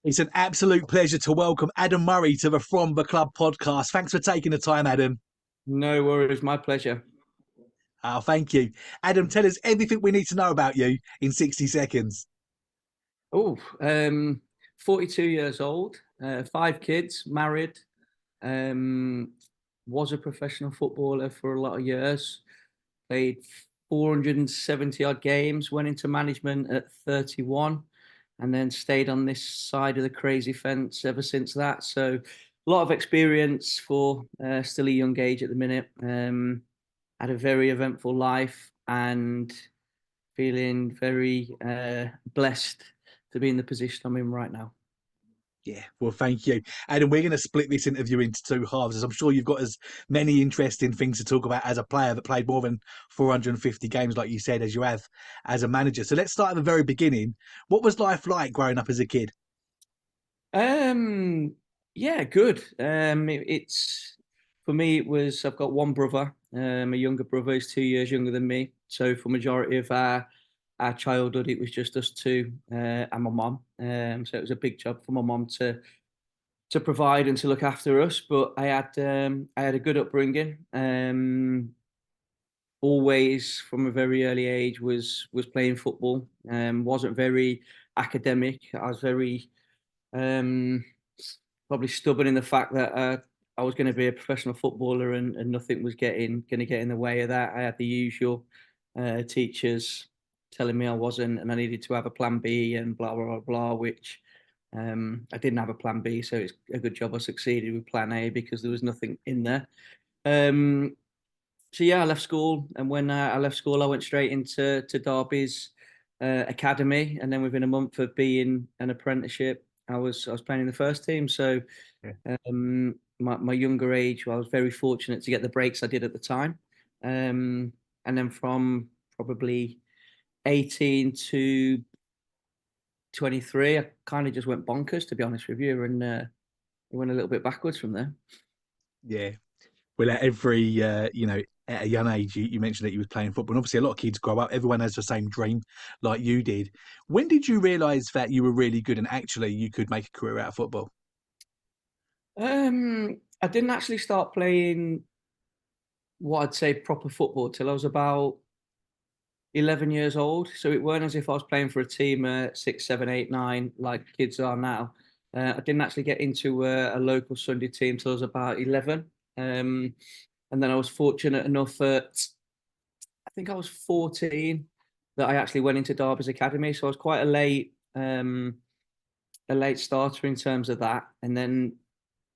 It's an absolute pleasure to welcome Adam Murray to the From the Club podcast. Thanks for taking the time, Adam. No worries, my pleasure. Oh, thank you. Adam, tell us everything we need to know about you in 60 seconds. Oh, 42 years old, five kids, married, um, was a professional footballer for a lot of years, played 470 odd games, went into management at 31, and then stayed on this side of the crazy fence ever since that. So, a lot of experience for still a young age at the minute. Had a very eventful life and feeling very blessed to be in the position I'm in right now. Yeah, well, thank you. Adam, we're going to split this interview into two halves, as I'm sure you've got as many interesting things to talk about as a player that played more than 450 games, like you said, as you have as a manager. So let's start at the very beginning. What was life like growing up as a kid? Um, yeah, good. It's for me. It was I've got one brother. A younger brother is 2 years younger than me. So for majority of our childhood, it was just us two and my mum. So it was a big job for my mum to provide and to look after us. But I had a good upbringing. Always from a very early age was playing football. Wasn't very academic. I was very um, probably stubborn in the fact that I was going to be a professional footballer and nothing was going to get in the way of that. I had the usual teachers telling me I wasn't, and I needed to have a plan B and blah blah blah blah. Which I didn't have a plan B, so it's a good job I succeeded with plan A because there was nothing in there. Um, so yeah, I left school, and when I left school, I went straight into Derby's academy, and then within a month of being an apprenticeship, I was playing in the first team. So Yeah. my younger age, I was very fortunate to get the breaks I did at the time, and then from probably 18 to 23, I kind of just went bonkers, to be honest with you, and it went a little bit backwards from there. Yeah. Well, at every, at a young age, you mentioned that you was playing football. And obviously, a lot of kids grow up. Everyone has the same dream like you did. When did you realise that you were really good and actually you could make a career out of football? I didn't actually start playing what I'd say proper football till I was about 11 years old. So it weren't as if I was playing for a team at 6, 7, 8, 9, like kids are now. I didn't actually get into a local Sunday team till I was about 11. And then I was fortunate enough at, I think I was 14, that I actually went into Derby's academy. So I was quite a late starter in terms of that. And then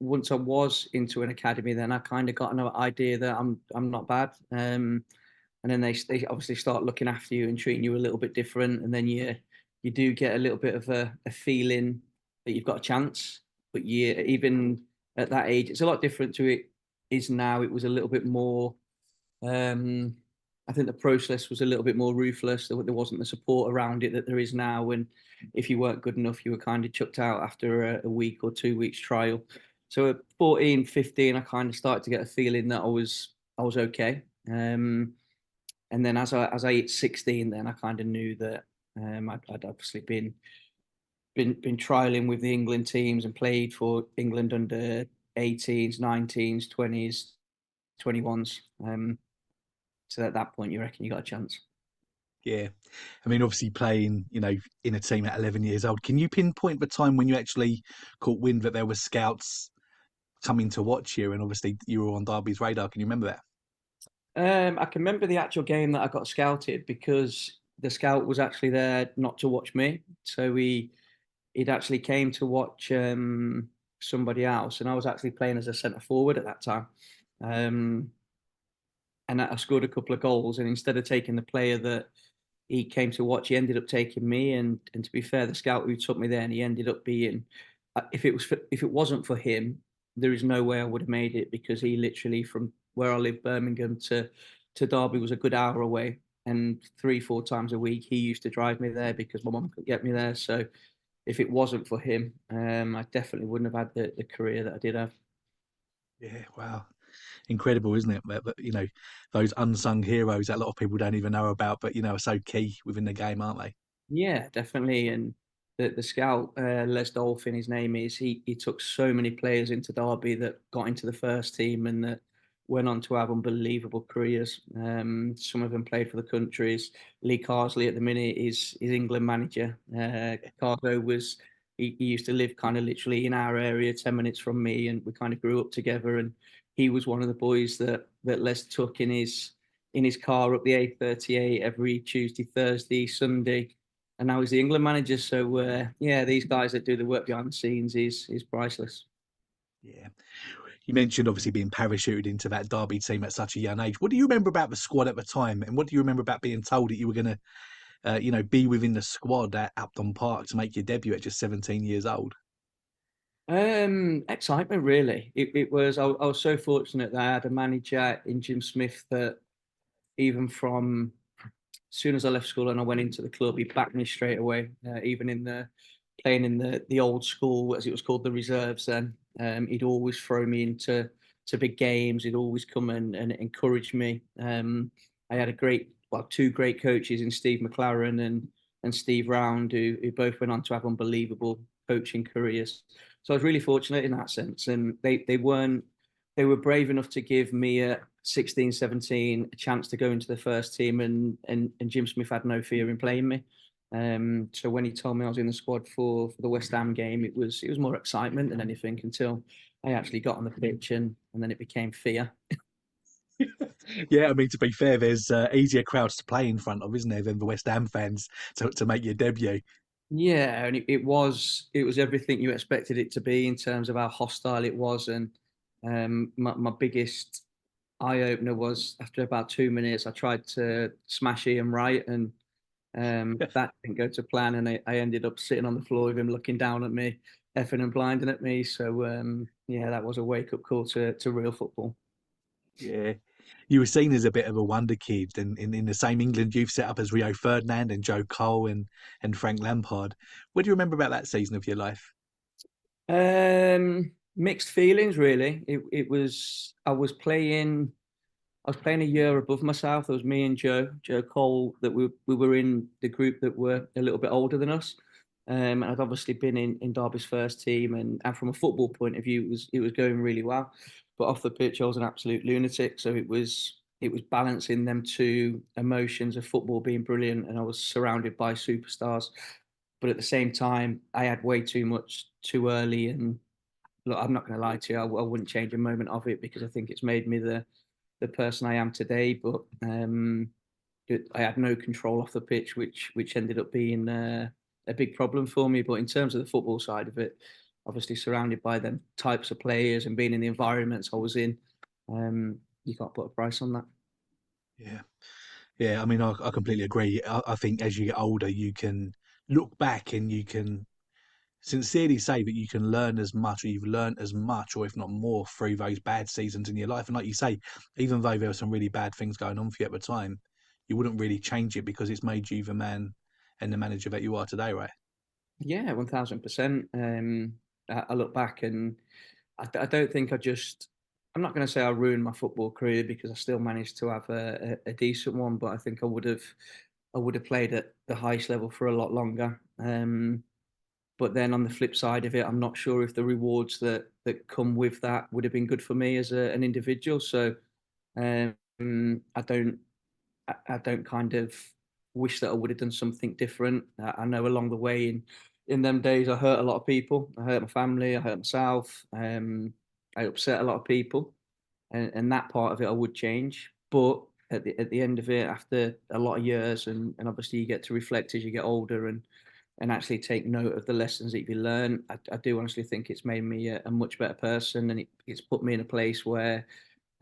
once I was into an academy, then I kind of got an idea that I'm not bad. And then they obviously start looking after you and treating you a little bit different, and then you do get a little bit of a feeling that you've got a chance. But even at that age, it's a lot different to it is now. It was a little bit more. Um, I think the process was a little bit more ruthless. There wasn't the support around it that there is now. And if you weren't good enough, you were kind of chucked out after a week or 2 weeks trial. So at 14, 15, I kind of started to get a feeling that I was okay. And then as I hit 16, then I kind of knew that I'd obviously been trialing with the England teams and played for England under 18s, 19s, 20s, 21s. So at that point, you reckon you got a chance? Yeah. I mean, obviously playing, in a team at 11 years old, can you pinpoint the time when you actually caught wind that there were scouts coming to watch you and obviously you were on Derby's radar? Can you remember that? I can remember the actual game that I got scouted because the scout was actually there not to watch me. So he'd actually came to watch somebody else, and I was actually playing as a centre forward at that time. Um, and I scored a couple of goals, and instead of taking the player that he came to watch, he ended up taking me. And to be fair, the scout who took me there, and he ended up being, if it wasn't for him, there is no way I would have made it because he literally from where I live, Birmingham to Derby was a good hour away, and 3, 4 times a week he used to drive me there because my mum could get me there. So if it wasn't for him, I definitely wouldn't have had the career that I did have. Yeah, wow. Incredible, isn't it? But those unsung heroes that a lot of people don't even know about, but are so key within the game, aren't they? Yeah, definitely. And the scout, Les Dolphin, his name is, he took so many players into Derby that got into the first team and that went on to have unbelievable careers. Some of them played for the countries. Lee Carsley at the minute is England manager. Carlo was he used to live kind of literally in our area, 10 minutes from me, and we kind of grew up together. And he was one of the boys that Les took in his car up the A38 every Tuesday, Thursday, Sunday, and now he's the England manager. So yeah, these guys that do the work behind the scenes is priceless. Yeah. You mentioned obviously being parachuted into that Derby team at such a young age. What do you remember about the squad at the time, and what do you remember about being told that you were going to, be within the squad at Upton Park to make your debut at just 17 years old? Excitement, really. It was. I was so fortunate that I had a manager in Jim Smith that even from as soon as I left school and I went into the club, he backed me straight away. Even in the playing in the old school, as it was called, the reserves. Then he'd always throw me into big games. He'd always come and encourage me. I had two great coaches in Steve McLaren and Steve Round, who both went on to have unbelievable coaching careers. So I was really fortunate in that sense, and they were brave enough to give me at 16, 17 a chance to go into the first team, and Jim Smith had no fear in playing me. So when he told me I was in the squad for the West Ham game, it was more excitement than anything until I actually got on the pitch, and then it became fear. Yeah, I mean, to be fair, there's easier crowds to play in front of, isn't there, than the West Ham fans to make your debut. Yeah, and it was everything you expected it to be in terms of how hostile it was, and my biggest eye opener was after about 2 minutes, I tried to smash Ian Wright, and that didn't go to plan, and I ended up sitting on the floor with him looking down at me, effing and blinding at me. So yeah, that was a wake up call to real football. Yeah. You were seen as a bit of a wonder kid, and in the same England youth set up as Rio Ferdinand and Joe Cole and Frank Lampard. What do you remember about that season of your life? Mixed feelings, really. It was I was playing a year above myself. It was me and Joe Cole, that we were in the group that were a little bit older than us. And I'd obviously been in Derby's first team, and from a football point of view, it was going really well. But off the pitch, I was an absolute lunatic. So it was balancing them two emotions of football being brilliant, and I was surrounded by superstars. But at the same time, I had way too much too early. And look, I'm not going to lie to you, I wouldn't change a moment of it, because I think it's made me the person I am today. But I had no control off the pitch, which ended up being a big problem for me. But in terms of the football side of it, obviously surrounded by them types of players and being in the environments I was in, you can't put a price on that. Yeah. Yeah, I mean, I completely agree. I think as you get older, you can look back and you can sincerely say that you can learn as much, or you've learned as much, or if not more, through those bad seasons in your life. And like you say, even though there were some really bad things going on for you at the time, you wouldn't really change it because it's made you the man and the manager that you are today, right? Yeah, 1000%. I look back, and I don't think I'm not going to say I ruined my football career, because I still managed to have a decent one, but I think I would have played at the highest level for a lot longer. But then on the flip side of it, I'm not sure if the rewards that come with that would have been good for me as an individual. So I don't kind of wish that I would have done something different. I know along the way in them days, I hurt a lot of people. I hurt my family. I hurt myself. I upset a lot of people, and that part of it I would change. But at the end of it, after a lot of years, and obviously you get to reflect as you get older, and actually take note of the lessons that you learn. I do honestly think it's made me a much better person, and it's put me in a place where,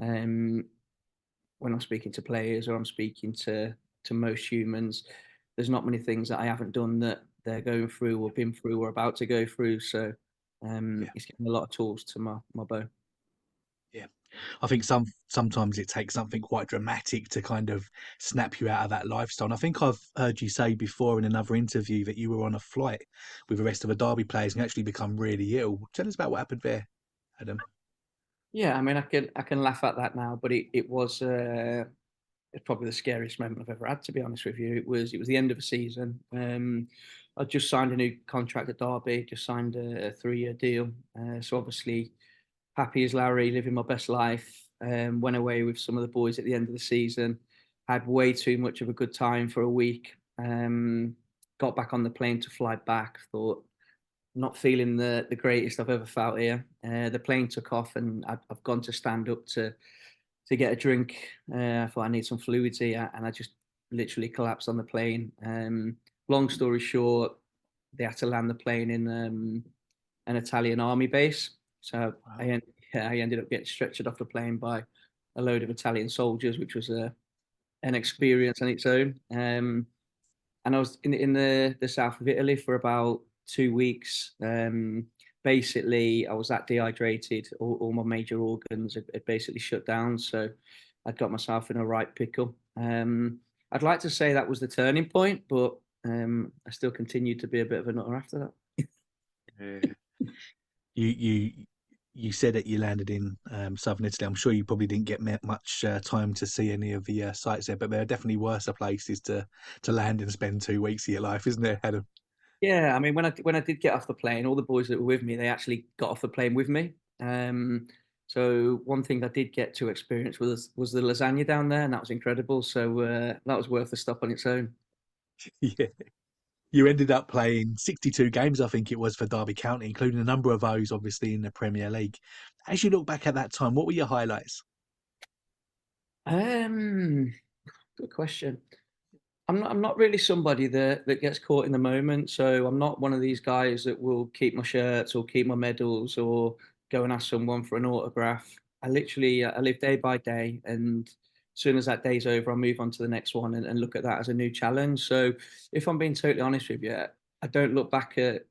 um, when I'm speaking to players or I'm speaking to most humans, there's not many things that I haven't done that they're going through or been through or about to go through. So Yeah. it's given a lot of tools to my bow. Yeah. I think sometimes it takes something quite dramatic to kind of snap you out of that lifestyle. And I think I've heard you say before in another interview that you were on a flight with the rest of the Derby players and actually become really ill. Tell us about what happened there, Adam. Yeah, I mean, I can laugh at that now, but it was it's probably the scariest moment I've ever had, to be honest with you. It was the end of a season. I just signed a new contract at Derby, just signed a 3-year deal. So obviously happy as Larry, living my best life. Went away with some of the boys at the end of the season. Had way too much of a good time for a week. Got back on the plane to fly back. Thought not feeling the greatest I've ever felt here. The plane took off, and I've gone to stand up to get a drink. I thought I need some fluids here, and I just literally collapsed on the plane. Long story short, they had to land the plane in an Italian army base. So Wow. I ended up getting stretchered off the plane by a load of Italian soldiers, which was an experience on its own. And I was in the south of Italy for about 2 weeks. Basically, I was that dehydrated. All my major organs had basically shut down. So I got myself in a right pickle. I'd like to say that was the turning point, but I still continued to be a bit of a nutter after that. Yeah. You you said that you landed in southern Italy. I'm sure you probably didn't get much time to see any of the sites there, but there are definitely worse places to land and spend 2 weeks of your life, isn't there, Adam? Yeah, I mean, when I did get off the plane, all the boys that were with me, they actually got off the plane with me. So one thing I did get to experience was the lasagna down there, and that was incredible. So that was worth the stop on its own. Yeah. You ended up playing 62 games, I think it was, for Derby County, including a number of those, obviously, in the Premier League. As you look back at that time, what were your highlights? Um, Good question. I'm not really somebody that gets caught in the moment. So I'm not one of these guys that will keep my shirts or keep my medals or go and ask someone for an autograph. I live day by day, and as soon as that day's over, I move on to the next one and look at that as a new challenge. So if I'm being totally honest with you, I don't look back at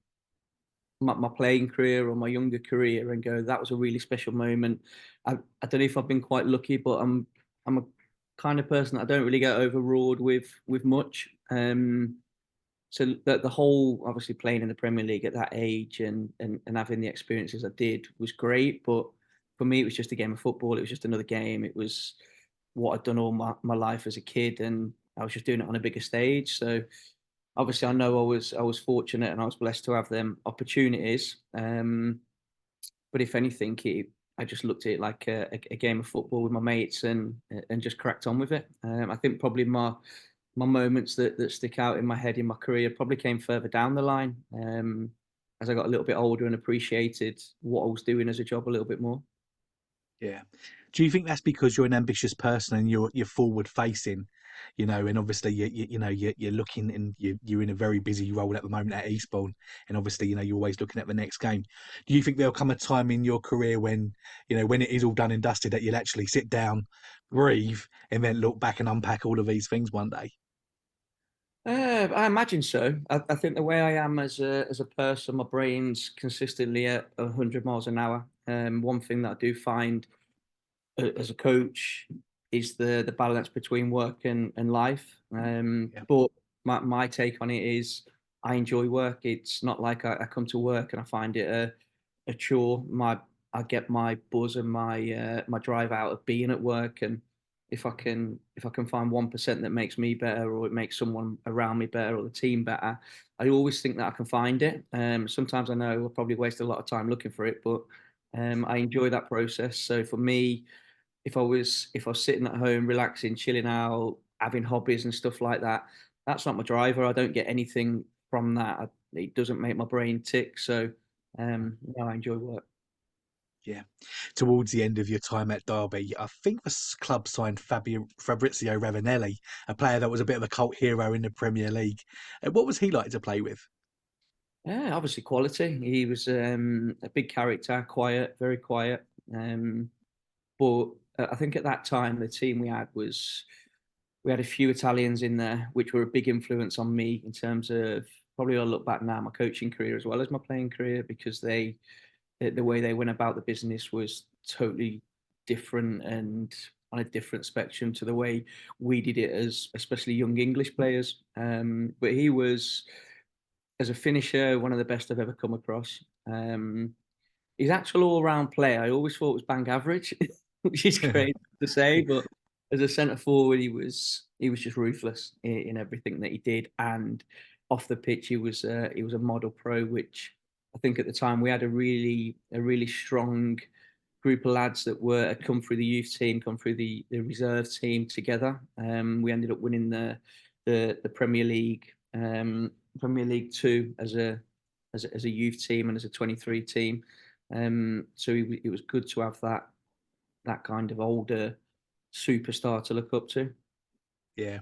my playing career or my younger career and go, that was a really special moment. I don't know if I've been quite lucky, but I'm a kind of person that I don't really get overawed with much. So the whole obviously playing in the Premier League at that age and having the experiences I did was great. But for me, it was just a game of football. It was just another game. It was what I'd done all my life as a kid, and I was just doing it on a bigger stage. So obviously, I know I was fortunate and I was blessed to have them opportunities. But if anything, I just looked at it like a game of football with my mates and just cracked on with it. I think probably my moments that stick out in my head in my career probably came further down the line, as I got a little bit older and appreciated what I was doing as a job a little bit more. Yeah. Do you think that's because you're an ambitious person and you're forward facing, and obviously you're looking and you're in a very busy role at the moment at Eastbourne, and obviously you're always looking at the next game. Do you think there'll come a time in your career when when it is all done and dusted that you'll actually sit down, breathe, and then look back and unpack all of these things one day? I imagine so. I think the way I am as a person, my brain's consistently at 100 miles an hour. One thing that I do find as a coach is the balance between work and life. Yeah. But my take on it is I enjoy work. It's not like I come to work and I find it a chore. I get my buzz and my drive out of being at work. And if I can find 1% that makes me better or it makes someone around me better or the team better, I always think that I can find it. Sometimes I know I'll probably waste a lot of time looking for it, but I enjoy that process. So for me, if I was sitting at home, relaxing, chilling out, having hobbies and stuff like that, that's not my driver. I don't get anything from that. It doesn't make my brain tick. So no, I enjoy work. Yeah. Towards the end of your time at Derby, I think the club signed Fabrizio Ravanelli, a player that was a bit of a cult hero in the Premier League. What was he like to play with? Yeah, obviously quality. He was a big character, quiet, very quiet. But I think at that time the team we had a few Italians in there, which were a big influence on me in terms of probably I look back now my coaching career as well as my playing career because the way they went about the business was totally different and on a different spectrum to the way we did it as especially young English players. But he was as a finisher one of the best I've ever come across. His actual all-round play, I always thought was bang average, which is great to say. But as a centre forward, he was just ruthless in everything that he did, and off the pitch, he was a model pro, which I think at the time we had a really strong group of lads that had come through the youth team, come through the reserve team together. We ended up winning the Premier League, Premier League Two as a youth team and as a 23 team. So it was good to have that kind of older superstar to look up to. Yeah.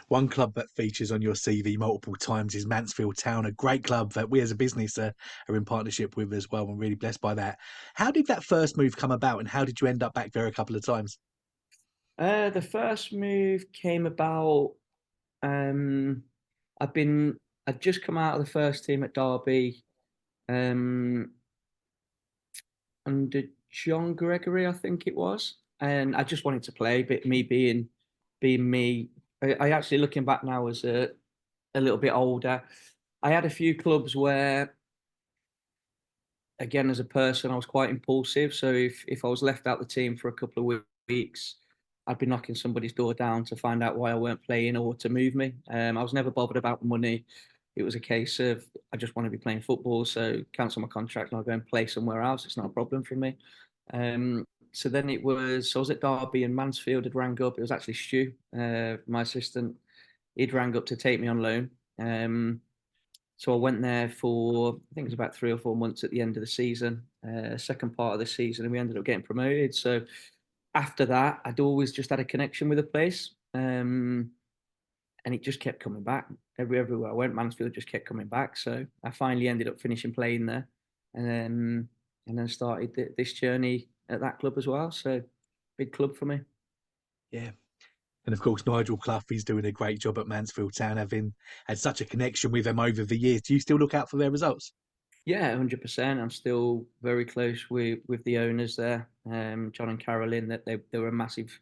One club that features on your CV multiple times is Mansfield Town, a great club that we as a business are in partnership with as well. I'm really blessed by that. How did that first move come about, and how did you end up back there a couple of times? The first move came about. Um, I'd just come out of the first team at Derby um, under John Gregory, I think it was, and I just wanted to play. But me being me, I actually looking back now as a little bit older, I had a few clubs where, again, as a person, I was quite impulsive. So if I was left out the team for a couple of weeks, I'd be knocking somebody's door down to find out why I weren't playing or to move me. I was never bothered about money. It was a case of I just want to be playing football, so cancel my contract and I'll go and play somewhere else. It's not a problem for me. So then I was at Derby and Mansfield had rang up. It was actually Stu, my assistant. He'd rang up to take me on loan. So I went there for, I think it was about 3 or 4 months at the end of the season, second part of the season, and we ended up getting promoted. So after that, I'd always just had a connection with the place, and it just kept coming back. Everywhere I went, Mansfield just kept coming back. So I finally ended up finishing playing there, and then started this journey at that club as well. So big club for me. Yeah. And of course, Nigel Clough is doing a great job at Mansfield Town, having had such a connection with them over the years. Do you still look out for their results? Yeah, 100%. I'm still very close with the owners there, John and Carolyn. That they were a massive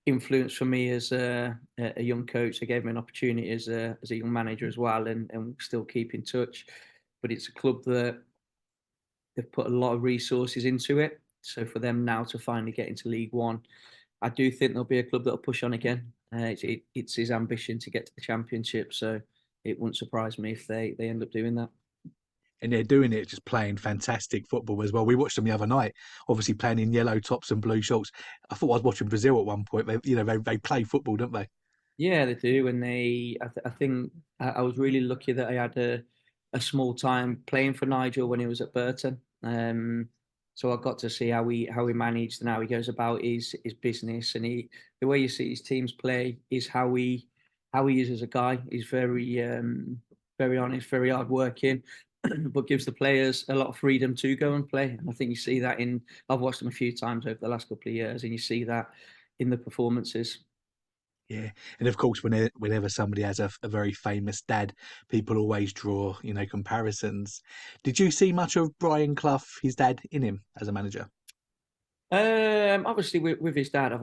influence for me as a young coach. They gave me an opportunity as a young manager as well, and still keep in touch. But it's a club that they've put a lot of resources into it. So for them now to finally get into League One, I do think there'll be a club that'll push on again. It's his ambition to get to the Championship, so it wouldn't surprise me if they end up doing that. And they're doing it, just playing fantastic football as well. We watched them the other night, obviously playing in yellow tops and blue shorts. I thought I was watching Brazil at one point. They play football, don't they? Yeah, they do, and I think I was really lucky that I had a small time playing for Nigel when he was at Burton. So I got to see how he managed and how he goes about his business, and the way you see his teams play is how he is as a guy. He's very honest, very hardworking, but gives the players a lot of freedom to go and play. And I think you see that I've watched them a few times over the last couple of years, and you see that in the performances. Yeah, and of course, whenever somebody has a very famous dad, people always draw, comparisons. Did you see much of Brian Clough, his dad, in him as a manager? Obviously, with his dad,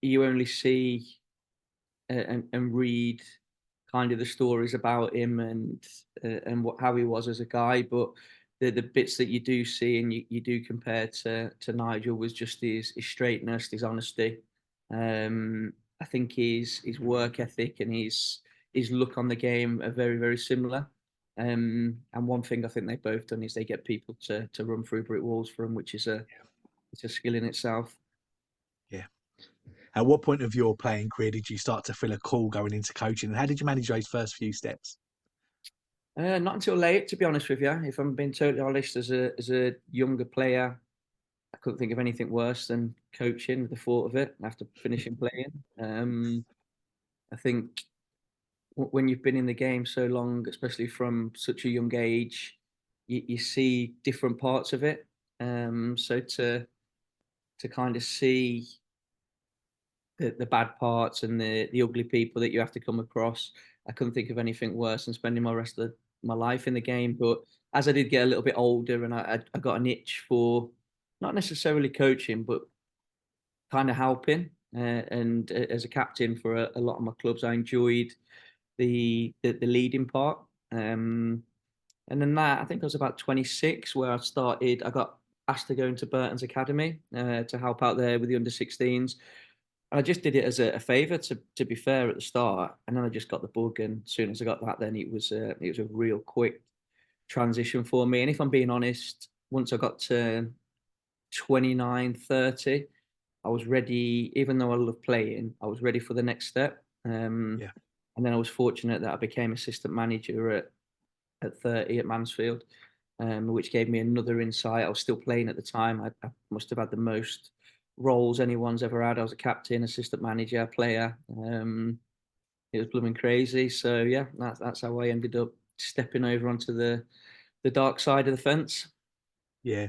you only see and read kind of the stories about him and how he was as a guy, but the bits that you do see and you do compare to Nigel was just his straightness, his honesty. I think his work ethic and his look on the game are very similar. And one thing I think they've both done is they get people to run through brick walls for them, which is it's a skill in itself. Yeah. At what point of your playing career did you start to feel a call going into coaching, and how did you manage those first few steps? Not until late, to be honest with you. If I'm being totally honest, as a younger player, I couldn't think of anything worse than coaching. The thought of it after finishing playing. I think when you've been in the game so long, especially from such a young age, you see different parts of it. So to kind of see the bad parts and the ugly people that you have to come across. I couldn't think of anything worse than spending my rest of my life in the game. But as I did get a little bit older and I got an itch for not necessarily coaching, but kind of helping. And as a captain for a lot of my clubs, I enjoyed the leading part. And then I think I was about 26 where I got asked to go into Burton's Academy to help out there with the under 16s. I just did it as a favour, to be fair, at the start, and then I just got the bug. And as soon as I got that, then it was a real quick transition for me. And if I'm being honest, once I got to 29, 30, I was ready. Even though I love playing, I was ready for the next step. Yeah. And then I was fortunate that I became assistant manager at 30 at Mansfield, which gave me another insight. I was still playing at the time. I must have had the most roles anyone's ever had. I was a captain, assistant manager, player. It was blooming crazy. So yeah, that's how I ended up stepping over onto the dark side of the fence. Yeah.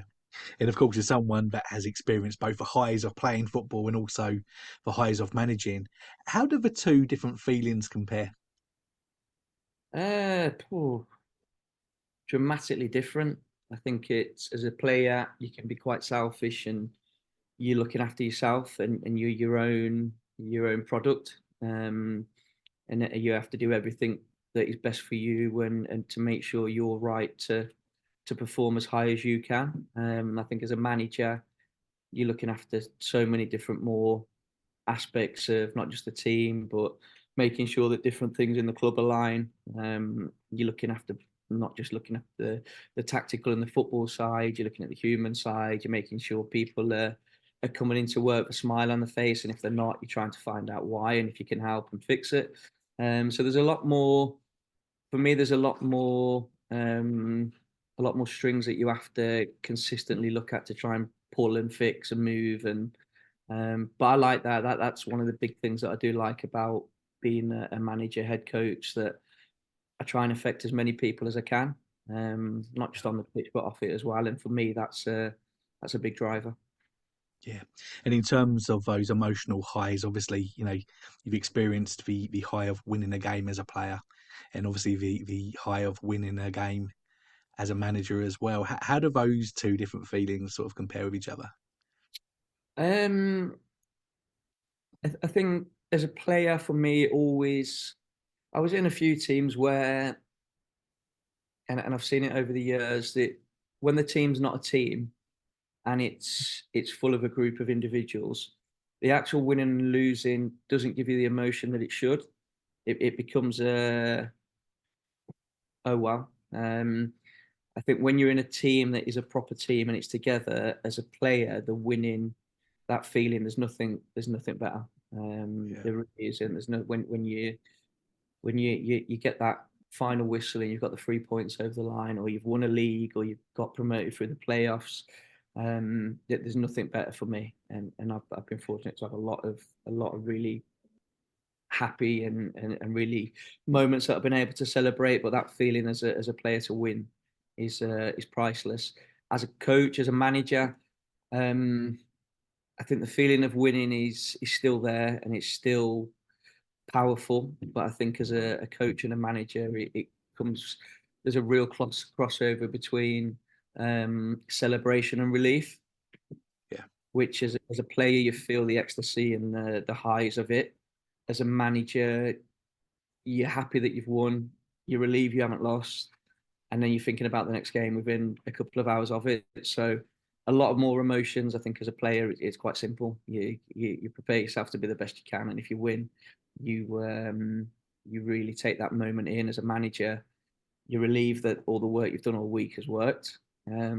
And of course, as someone that has experienced both the highs of playing football and also the highs of managing, how do the two different feelings compare? Phew, dramatically different. I think it's, as a player, you can be quite selfish, and you're looking after yourself, and you're your own product. And you have to do everything that is best for you, and to make sure you're right to perform as high as you can. I think as a manager, you're looking after so many different more aspects of not just the team, but making sure that different things in the club align. You're looking after, not just looking at the tactical and the football side. You're looking at the human side. You're making sure people are coming into work with a smile on the face, and if they're not, you're trying to find out why and if you can help and fix it. So there's a lot more for me. There's a lot more strings that you have to consistently look at to try and pull and fix and move. And but I like that. That's one of the big things that I do like about being a manager, head coach, that I try and affect as many people as I can, not just on the pitch but off it as well. And for me, that's a big driver. Yeah. And in terms of those emotional highs, obviously, you've experienced the high of winning a game as a player and obviously the high of winning a game as a manager as well. How do those two different feelings sort of compare with each other? Um, I think as a player, for me, always I was in a few teams where, and I've seen it over the years, that when the team's not a team and it's full of a group of individuals, the actual winning and losing doesn't give you the emotion that it should. It becomes a, oh well. I think when you're in a team that is a proper team and it's together, as a player, the winning, that feeling, there's nothing better. Yeah. There really isn't. There's no, when you get that final whistle and you've got the 3 points over the line, or you've won a league, or you've got promoted through the playoffs. There's nothing better for me, and I've been fortunate to have a lot of really happy and really moments that I've been able to celebrate. But that feeling as a player to win is priceless. As a coach, as a manager, um, I think the feeling of winning is still there, and it's still powerful. But I think as a coach and a manager, it comes, there's a real crossover between celebration and relief, Yeah. which as a player you feel the ecstasy and the highs of it. As a manager, you're happy that you've won, you're relieved you haven't lost, and then you're thinking about the next game within a couple of hours of it. So a lot of more emotions. I think as a player, it's quite simple. You prepare yourself to be the best you can, and if you win, you really take that moment in. As a manager, you're relieved that all the work you've done all week has worked. Yeah.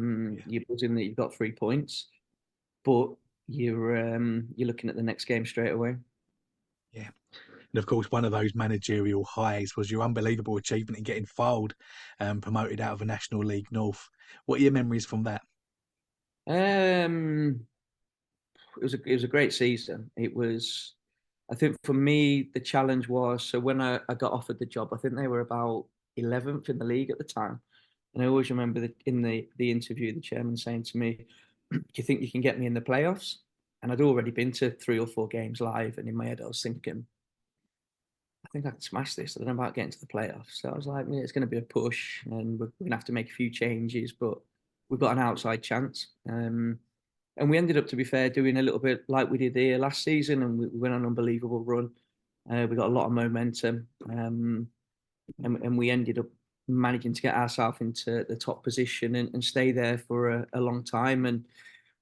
You're buzzing that you've got 3 points, but you're looking at the next game straight away. Yeah. And of course, one of those managerial highs was your unbelievable achievement in getting Fylde promoted out of the National League North. What are your memories from that? Um, it was a great season. It was, I think for me, the challenge was, so when I got offered the job, I think they were about 11th in the league at the time. And I always remember in the interview, the chairman saying to me, "Do you think you can get me in the playoffs?" And I'd already been to 3 or 4 games live, and in my head I was thinking, I think I can smash this. I don't know about getting to the playoffs. So I was like, yeah, it's going to be a push, and we're going to have to make a few changes, but we've got an outside chance. And we ended up, to be fair, doing a little bit like we did here last season, and we went on an unbelievable run. We got a lot of momentum, and we ended up managing to get ourselves into the top position and stay there for a long time. And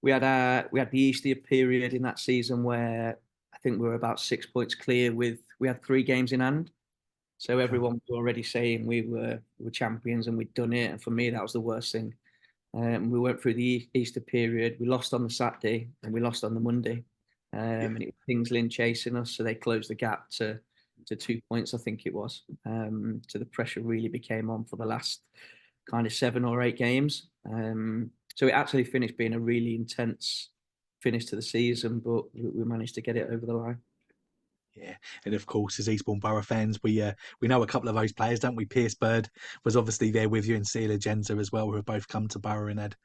we had the Easter period in that season where I think we were about 6 points clear we had 3 games in hand. So everyone was already saying we were champions and we'd done it. And for me, that was the worst thing. We went through the Easter period. We lost on the Saturday and we lost on the Monday. And it was Kings Lynn chasing us, so they closed the gap to 2 points, I think it was. So the pressure really became on for the last kind of 7 or 8 games. So it actually finished being a really intense finish to the season, but we managed to get it over the line. Yeah, and of course, as Eastbourne Borough fans, we know a couple of those players, don't we? Pierce Bird was obviously there with you, and Celia Genza as well, who have both come to Borough and had,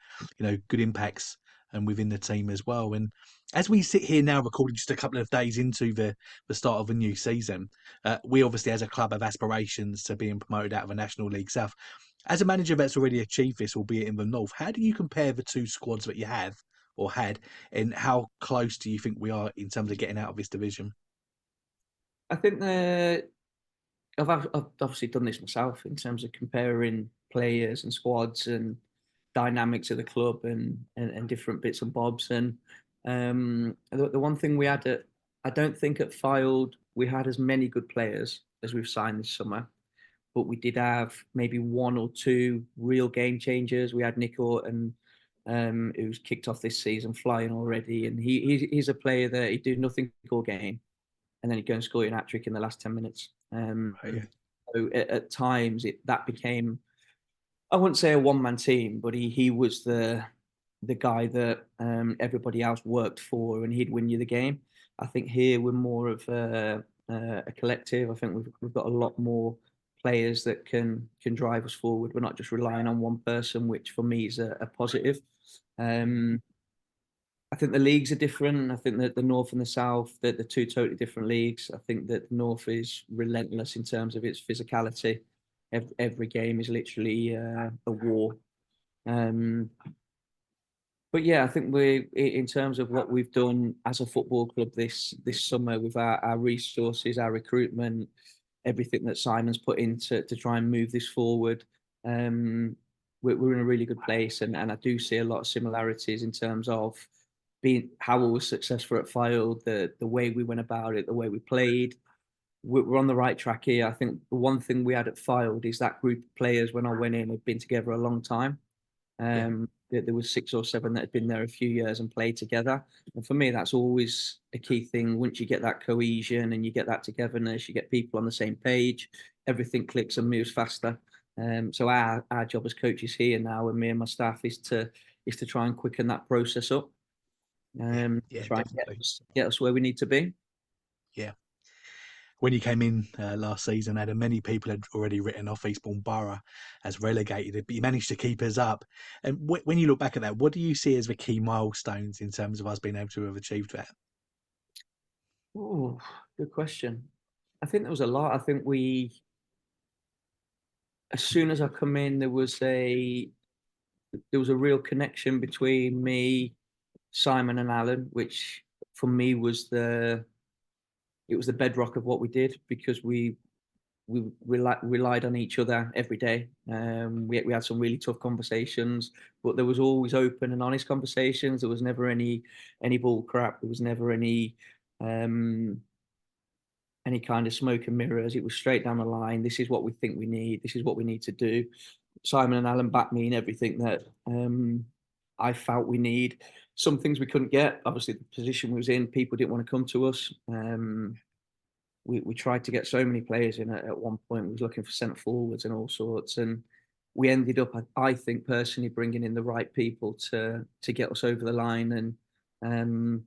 good impacts and within the team as well. And as we sit here now, recording just a couple of days into the start of a new season, we obviously, as a club, have aspirations to being promoted out of a National League South. As a manager that's already achieved this, albeit in the North, how do you compare the 2 squads that you have or had, and how close do you think we are in terms of getting out of this division? I think I've obviously done this myself in terms of comparing players and squads and dynamics of the club and different bits and bobs. And the one thing we had I don't think at Fylde we had as many good players as we've signed this summer, but we did have maybe 1 or 2 real game changers. We had Nick Orton, who's kicked off this season flying already, and he's a player that he'd do nothing all game, and then he'd go and score an hat-trick in the last 10 minutes. So at times that became, I wouldn't say a one-man team, but he was the guy that everybody else worked for, and he'd win you the game. I think here we're more of a collective. I think we've got a lot more players that can drive us forward. We're not just relying on one person, which for me is a positive. I think the leagues are different. I think that the North and the South, they're 2 totally different leagues. I think that the North is relentless in terms of its physicality. Every game is literally a war. But yeah, I think in terms of what we've done as a football club this summer with our resources, our recruitment, everything that Simon's put in to try and move this forward, we're in a really good place. And I do see a lot of similarities in terms of how we were successful at Fylde, the way we went about it, the way we played. We're on the right track here. I think the one thing we had at Fylde is that group of players when I went in had been together a long time. There was 6 or 7 that had been there a few years and played together. And for me, that's always a key thing. Once you get that cohesion and you get that togetherness, you get people on the same page, everything clicks and moves faster. So our job as coaches here now, and me and my staff, is to try and quicken that process up. Try and get us where we need to be. Yeah. When you came in last season, many people had already written off Eastbourne Borough as relegated, but you managed to keep us up. And when you look back at that, what do you see as the key milestones in terms of us being able to have achieved that? Oh, good question. I think there was a lot. I think as soon as I come in, there was a real connection between me, Simon, and Alan, which for me was the bedrock of what we did, because we relied on each other every day. We had some really tough conversations, but there was always open and honest conversations. There was never any bull crap. There was never any kind of smoke and mirrors. It was straight down the line. This is what we think we need. This is what we need to do. Simon and Alan backed me in everything that I felt we need. Some things we couldn't get. Obviously, the position we was in, people didn't want to come to us. We tried to get so many players in at one point. We was looking for centre forwards and all sorts, and we ended up, I think personally, bringing in the right people to get us over the line. And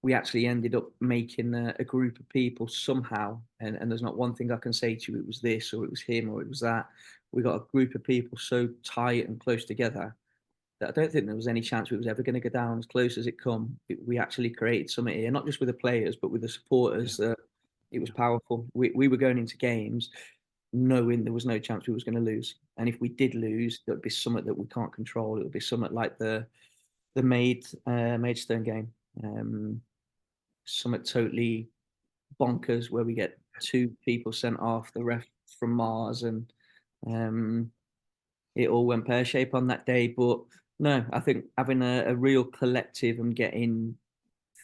we actually ended up making a group of people somehow. And there's not one thing I can say to you, it was this or it was him or it was that. We got a group of people so tight and close together that I don't think there was any chance we was ever going to go down. As close as it come, we actually created something here, not just with the players, but with the supporters. It was powerful. We were going into games knowing there was no chance we was going to lose. And if we did lose, there would be something that we can't control. It would be something like the Maidstone game. Something totally bonkers where we get 2 people sent off, the ref from Mars, and it all went pear-shaped on that day. But no, I think having a real collective and getting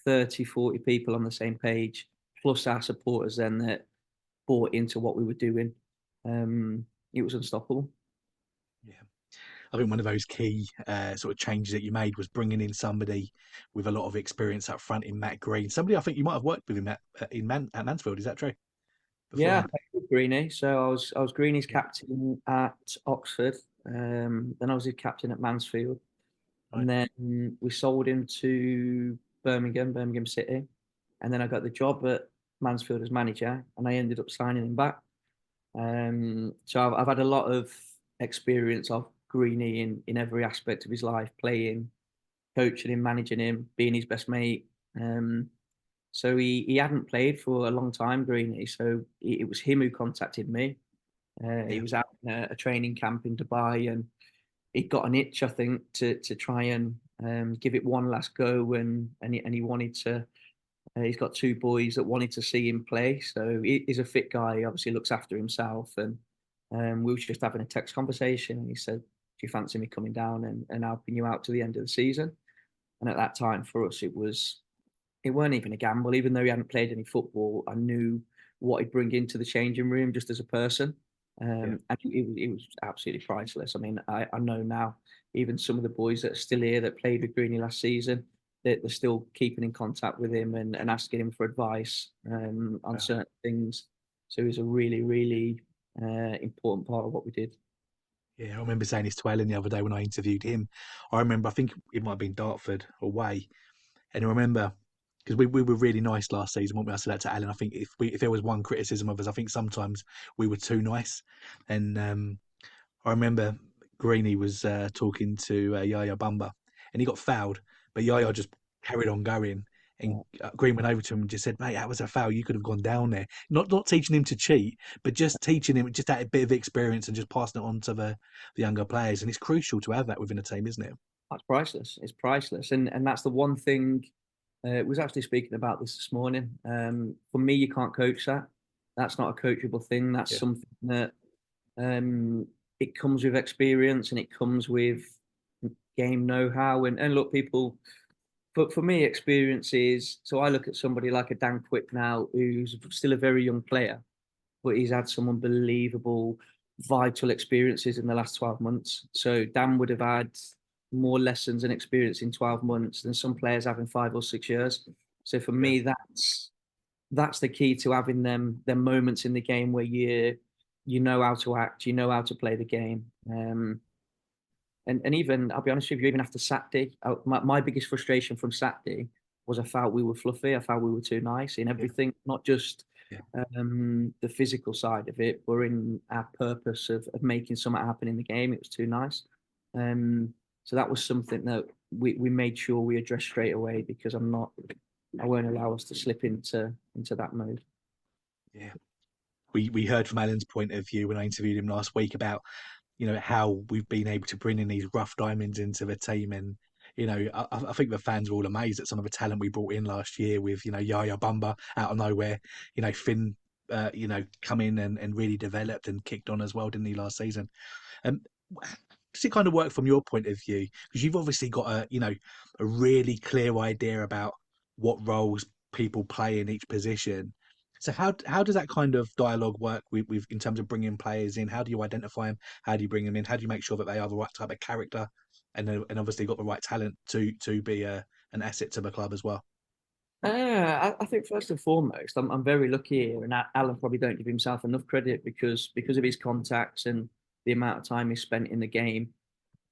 30, 40 people on the same page, plus our supporters then that bought into what we were doing. It was unstoppable. Yeah. I think one of those key sort of changes that you made was bringing in somebody with a lot of experience up front in Matt Green. Somebody I think you might have worked with him at Mansfield. Is that true? Yeah, I Beforehand. played with Greeny. So I was Greeny's Yeah. captain at Oxford. Then I was his captain at Mansfield. Right. And then we sold him to Birmingham City. And then I got the job at Mansfield as manager, and I ended up signing him back. So I've had a lot of experience of Greeny in every aspect of his life, playing, coaching him, managing him, being his best mate. So he hadn't played for a long time, Greeny. So it was him who contacted me. He Yeah. was at a training camp in Dubai, and he got an itch, I think, to try and give it one last go, and he wanted to. He's got two boys that wanted to see him play, so he's a fit guy. He obviously looks after himself, and we were just having a text conversation, and he said, "Do you fancy me coming down and helping you out to the end of the season?" And at that time, for us, it weren't even a gamble. Even though he hadn't played any football, I knew what he'd bring into the changing room just as a person. Yeah. And it was absolutely priceless. I mean, I know now, even some of the boys that are still here that played with Greeny last season, they're still keeping in contact with him and asking him for advice on Wow. certain things. So he was a really, really important part of what we did. Yeah, I remember saying this to Ellen the other day when I interviewed him. I remember, I think it might have been Dartford away, and I remember because we were really nice last season, weren't we? I said that to Alan. I think if there was one criticism of us, I think sometimes we were too nice. And I remember Greeny was talking to Yaya Bumba, and he got fouled, but Yaya just carried on going. And Green went over to him and just said, "Mate, that was a foul. You could have gone down there." Not teaching him to cheat, but just teaching him just that bit of experience and just passing it on to the younger players. And it's crucial to have that within a team, isn't it? That's priceless. It's priceless, and that's the one thing. Was actually speaking about this morning. For me, you can't coach that. That's not a coachable thing. That's Yeah, something that um, it comes with experience and it comes with game know-how. And look, people. But for me, experience is so I look at somebody like a Dan Quick now, who's still a very young player, but he's had some unbelievable, vital experiences in the last 12 months. So Dan would have had more lessons and experience in 12 months than some players have in 5 or 6 years. So for yeah, me, that's the key to having them moments in the game where you know how to act, you know how to play the game. And even I'll be honest with you, even after Saturday, my biggest frustration from Saturday was I felt we were fluffy. I felt we were too nice in yeah, everything, not just yeah. the physical side of it, but in our purpose of making something happen in the game. It was too nice. So that was something that we made sure we addressed straight away because I won't allow us to slip into that mode. Yeah. We heard from Alan's point of view when I interviewed him last week about how we've been able to bring in these rough diamonds into the team, and I think the fans were all amazed at some of the talent we brought in last year with Yaya Bumba out of nowhere, Finn come in and really developed and kicked on as well, didn't he, last season? Um, does it kind of work from your point of view? Because you've obviously got a really clear idea about what roles people play in each position. So how does that kind of dialogue work with in terms of bringing players in? How do you identify them? How do you bring them in? How do you make sure that they are the right type of character and obviously got the right talent to be an asset to the club as well? I think first and foremost, I'm very lucky here, and Alan probably don't give himself enough credit because of his contacts and the amount of time he spent in the game.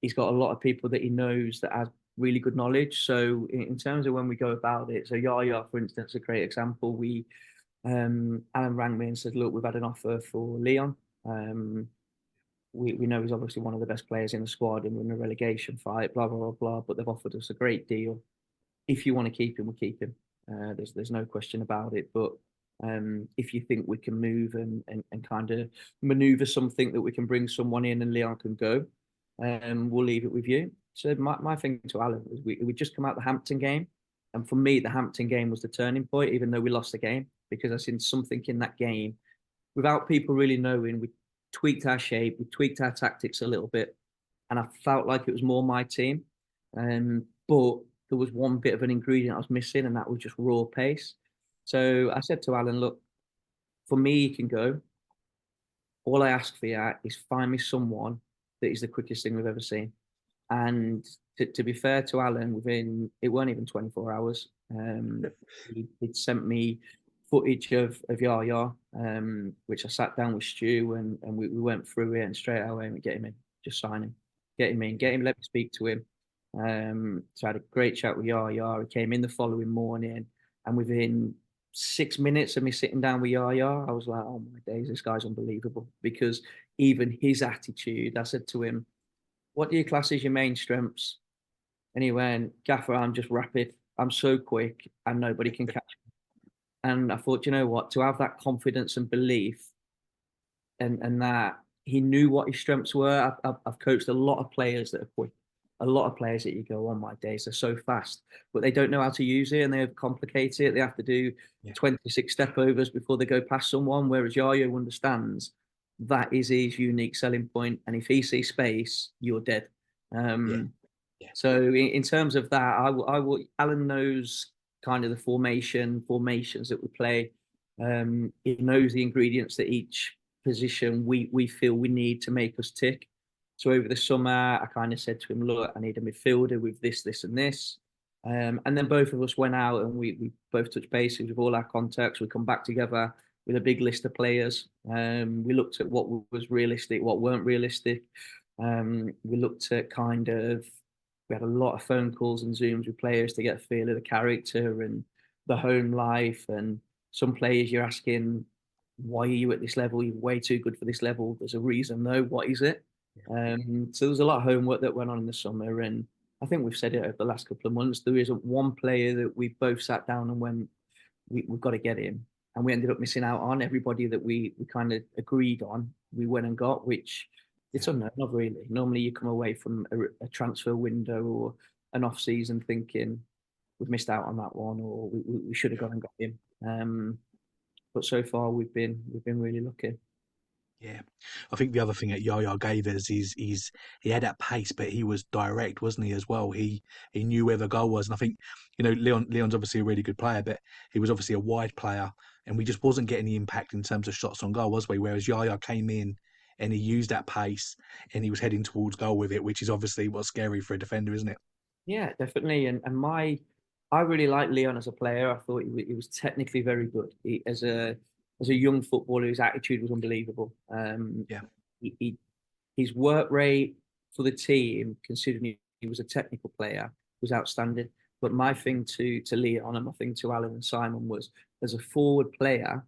He's got a lot of people that he knows that has really good knowledge. So in terms of when we go about it, so Yaya, for instance, a great example. Alan rang me and said, "Look, we've had an offer for Leon. Um, we know he's obviously one of the best players in the squad, and we're in a relegation fight. Blah blah blah blah. But they've offered us a great deal. If you want to keep him, we'll keep him. There's no question about it. But if you think we can move and kind of maneuver something that we can bring someone in and Leon can go, we'll leave it with you." So my thing to Alan was we just come out the Hampton game, and for me the Hampton game was the turning point, even though we lost the game, because I seen something in that game without people really knowing. We tweaked our shape, we tweaked our tactics a little bit, and I felt like it was more my team. But there was one bit of an ingredient I was missing, and that was just raw pace. So I said to Alan, look, for me, you can go. All I ask for you is find me someone that is the quickest thing we've ever seen. And to be fair to Alan, it weren't even 24 hours. He'd sent me footage of Yaya, which I sat down with Stu and we went through it and straight away we get him in, just sign him, get him in, let me speak to him. So I had a great chat with Yaya. He came in the following morning, and within 6 minutes of me sitting down with Yaya, I was like, oh my days, this guy's unbelievable. Because even his attitude, I said to him, what do you class as your main strengths? And he went, Gaffer, I'm just rapid. I'm so quick and nobody can catch me. And I thought, you know what, to have that confidence and belief and that he knew what his strengths were. I've coached a lot of players that are quick, a lot of players that you go, oh my days, they're so fast, but they don't know how to use it and they overcomplicate it. They have to do 26 step overs before they go past someone, whereas Yayo understands that is his unique selling point. And if he sees space, you're dead. So in terms of that, I will. Alan knows kind of the formations that we play. He knows the ingredients that each position we feel we need to make us tick. So over the summer, I kind of said to him, look, I need a midfielder with this, this, and this. And then both of us went out and we both touched bases with all our contacts. We come back together with a big list of players. We looked at what was realistic, what weren't realistic. We looked at we had a lot of phone calls and Zooms with players to get a feel of the character and the home life. And some players you're asking, why are you at this level? You're way too good for this level. There's a reason though. What is it? So there was a lot of homework that went on in the summer. And I think we've said it over the last couple of months. There isn't one player that we both sat down and went, we've got to get him. And we ended up missing out on everybody that we kind of agreed on. We went and got, which it's unknown, not really. Normally you come away from a transfer window or an off season thinking we've missed out on that one, or we should have gone and got him. But so far we've been really lucky. Yeah, I think the other thing that Yaya gave us is he had that pace, but he was direct, wasn't he? As well, he knew where the goal was, and I think Leon's obviously a really good player, but he was obviously a wide player, and we just wasn't getting the impact in terms of shots on goal, was we? Whereas Yaya came in and he used that pace, and he was heading towards goal with it, which is obviously what's scary for a defender, isn't it? Yeah, definitely. And I really liked Leon as a player. I thought he was technically very good. As a young footballer, his attitude was unbelievable. His work rate for the team, considering he was a technical player, was outstanding. But my thing to Leon and my thing to Alan and Simon was, as a forward player,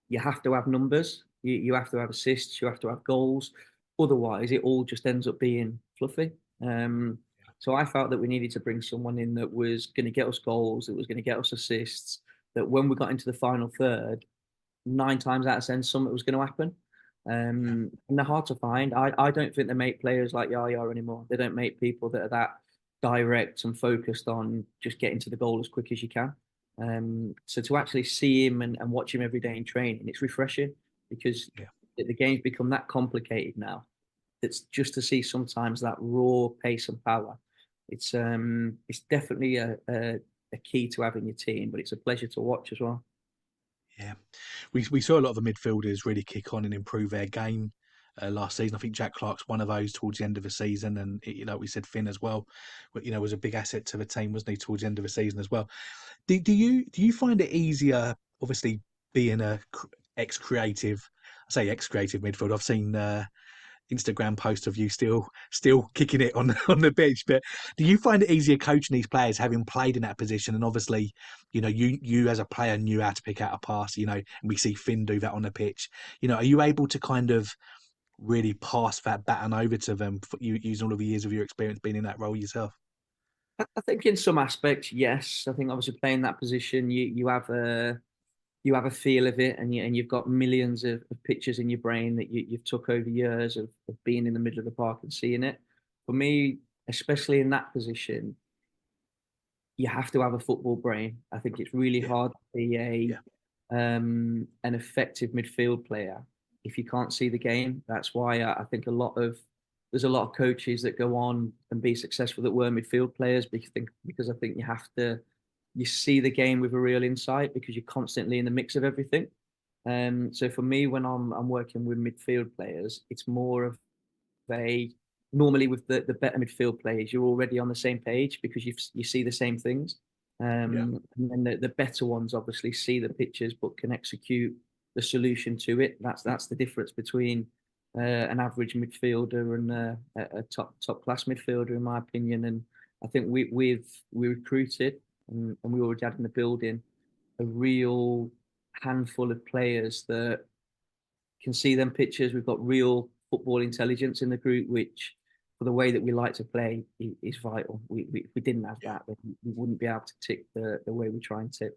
you have to have numbers. You have to have assists. You have to have goals. Otherwise, it all just ends up being fluffy. So I felt that we needed to bring someone in that was going to get us goals, that was going to get us assists, that when we got into the final third, 9 times out of 10, something was going to happen. And they're hard to find. I don't think they make players like Yaya anymore. They don't make people that are that direct and focused on just getting to the goal as quick as you can. So to actually see him and watch him every day in training, it's refreshing because the game's become that complicated now. It's just to see sometimes that raw pace and power. It's definitely a key to having your team, but it's a pleasure to watch as well. Yeah, we saw a lot of the midfielders really kick on and improve their game last season. I think Jack Clark's one of those towards the end of the season, and we said Finn as well. Was a big asset to the team, wasn't he, towards the end of the season as well? Do you find it easier, obviously being a ex-creative midfield? I've seen Instagram post of you still kicking it on on the pitch. But do you find it easier coaching these players, having played in that position, and obviously, you as a player knew how to pick out a pass, and we see Finn do that on the pitch. Are you able to kind of really pass that baton over to them, using all of the years of your experience being in that role yourself? I think in some aspects, yes. I think obviously playing that position, you have a feel of it, and you've got millions of pictures in your brain that you've took over years of being in the middle of the park and seeing it. For me, especially in that position, you have to have a football brain. I think it's really hard to be an effective midfield player if you can't see the game. That's why I think a lot of there's a lot of coaches that go on and be successful that were midfield players because I think you see the game with a real insight because you're constantly in the mix of everything. So for me, when I'm working with midfield players, it's more of normally with the better midfield players, you're already on the same page because you see the same things. And then the better ones obviously see the pictures but can execute the solution to it. That's the difference between an average midfielder and a top class midfielder, in my opinion. And I think we recruited and we already had in the building a real handful of players that can see them pictures. We've got real football intelligence in the group, which for the way that we like to play is vital. If we didn't have that, then we wouldn't be able to tick the way we try and tick.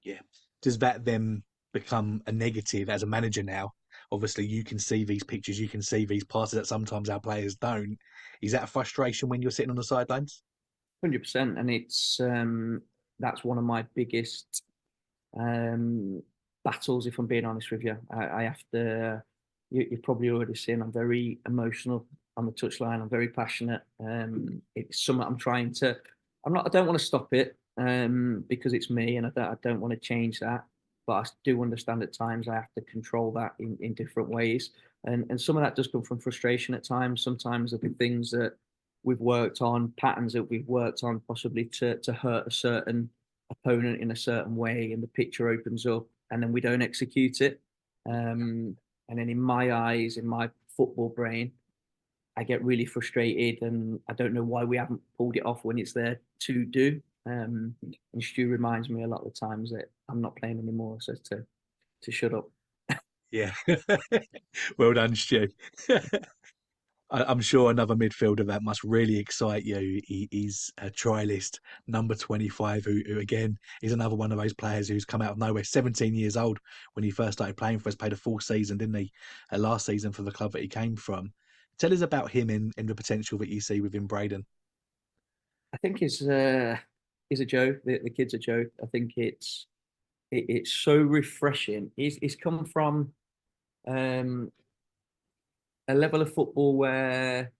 Yeah. Does that then become a negative as a manager now? Obviously, you can see these pictures, you can see these passes that sometimes our players don't. Is that a frustration when you're sitting on the sidelines? 100%, and it's that's one of my biggest battles. If I'm being honest with you, I have to. You've probably already seen. I'm very emotional on the touchline. I'm very passionate. It's something I'm trying to. I don't want to stop it because it's me, and I don't want to change that. But I do understand at times I have to control that in different ways, and some of that does come from frustration at times. Sometimes there'll be things that we've worked on, patterns that we've worked on, possibly to hurt a certain opponent in a certain way, and the picture opens up, and then we don't execute it. And then in my eyes, in my football brain, I get really frustrated, and I don't know why we haven't pulled it off when it's there to do. And Stu reminds me a lot of the times that I'm not playing anymore, so to shut up. Yeah. Well done, Stu. I'm sure another midfielder that must really excite you. He's a trialist, number 25, who again is another one of those players who's come out of nowhere. 17 years old when he first started playing for us, played a full season, didn't he? Last season for the club that he came from. Tell us about him and the potential that you see within Braden. I think he's a joke. The kid's a joke. I think it's so refreshing. He's come from um, a level of football where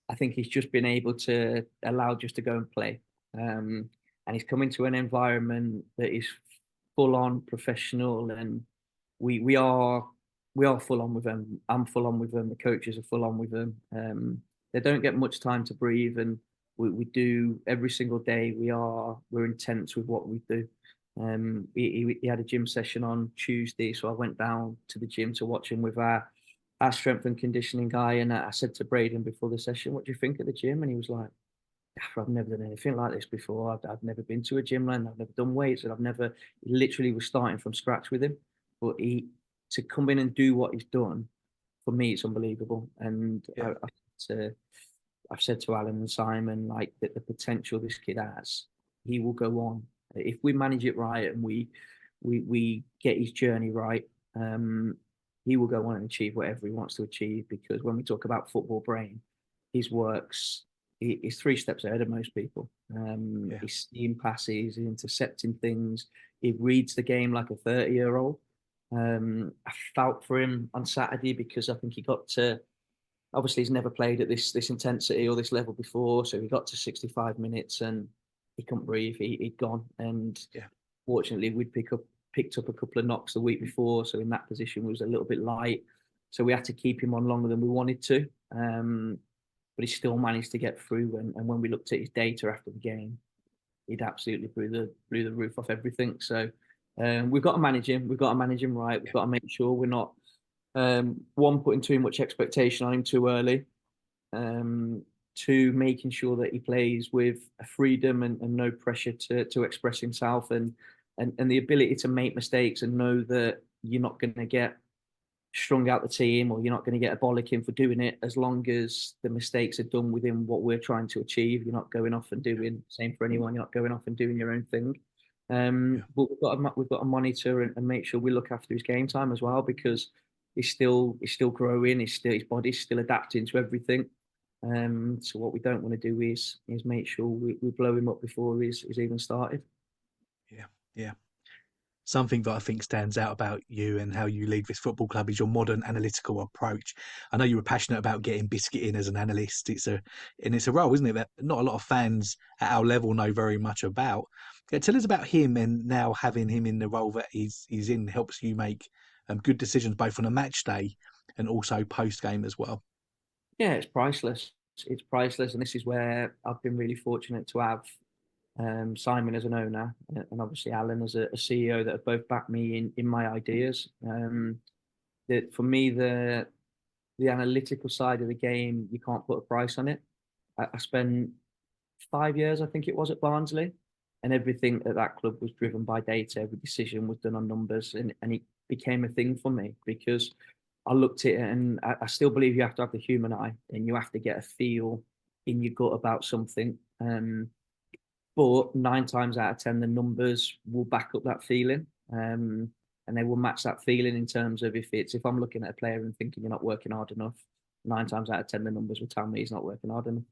I think he's just been able to allow just to go and play. And he's come into an environment that is full on professional, and we are full on with them. I'm full on with them. The coaches are full on with them. They don't get much time to breathe, and we do every single day. We're intense with what we do. He had a gym session on Tuesday, so I went down to the gym to watch him with our strength and conditioning guy. And I said to Braden before the session, "What do you think of the gym?" And he was like, "I've never done anything like this before. I've never been to a gym land. I've never done weights, and I've never." He literally was starting from scratch with him, but to come in and do what he's done, for me, it's unbelievable. And Yeah. I've said to Alan and Simon, like, that the potential this kid has, he will go on if we manage it right and we get his journey right. He will go on and achieve whatever he wants to achieve, because when we talk about football brain, his works, he's 3 steps ahead of most people. He's seeing passes, he's intercepting things, he reads the game like a 30-year-old. I felt for him on Saturday because I think he got to, obviously he's never played at this intensity or this level before, so he got to 65 minutes and he couldn't breathe. He'd gone, and fortunately we'd picked up a couple of knocks the week before, so in that position was a little bit light, so we had to keep him on longer than we wanted to. But he still managed to get through, and when we looked at his data after the game, he'd absolutely blew the roof off everything. So we've got to manage him. We've got to manage him right. We've got to make sure we're not putting too much expectation on him too early. 2, making sure that he plays with a freedom and no pressure to express himself, and the ability to make mistakes and know that you're not going to get strung out the team, or you're not going to get a bollocking for doing it, as long as the mistakes are done within what we're trying to achieve. You're not going off and doing, same for anyone, you're not going off and doing your own thing. But we've got to monitor and make sure we look after his game time as well, because he's still growing, his body's still adapting to everything. So what we don't want to do is make sure we blow him up before he's even started. Yeah. something that I think stands out about you and how you lead this football club is your modern analytical approach. I know you were passionate about getting Biscuit in as an analyst. It's a role, isn't it, that not a lot of fans at our level know very much about. Tell us about him, and now having him in the role that he's in helps you make good decisions both on a match day and also post game as well. Yeah, it's priceless. It's priceless, and this is where I've been really fortunate to have Simon as an owner, and obviously Alan as a CEO that have both backed me in my ideas. That for me, the analytical side of the game, you can't put a price on it. I spent 5 years, I think it was, at Barnsley, and everything at that club was driven by data. Every decision was done on numbers, and it became a thing for me because I looked at it, and I still believe you have to have the human eye, and you have to get a feel in your gut about something. But 9 times out of 10, the numbers will back up that feeling, and they will match that feeling in terms of if I'm looking at a player and thinking you're not working hard enough, 9 times out of 10, the numbers will tell me he's not working hard enough.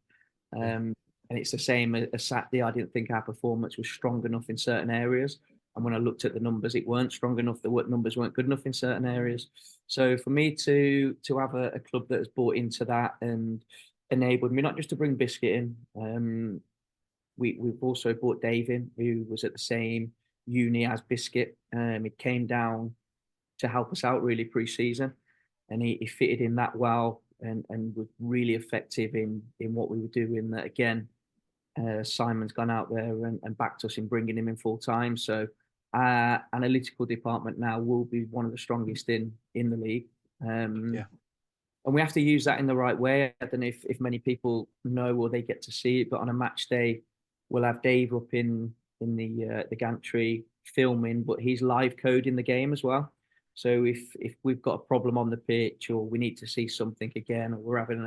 And it's the same as Saturday. I didn't think our performance was strong enough in certain areas. And when I looked at the numbers, it weren't strong enough. The numbers weren't good enough in certain areas. So for me to have a club that has bought into that and enabled me not just to bring Biscuit in, we've also brought Dave in, who was at the same uni as Biscuit. He came down to help us out really pre-season, and he fitted in that well and was really effective in what we were doing. That again, Simon's gone out there and backed us in bringing him in full time. So our analytical department now will be one of the strongest in the league. Yeah. And we have to use that in the right way. I don't know if many people know or they get to see it, but on a match day, we'll have Dave up in the gantry filming, but he's live coding the game as well. So if we've got a problem on the pitch, or we need to see something again, or we're having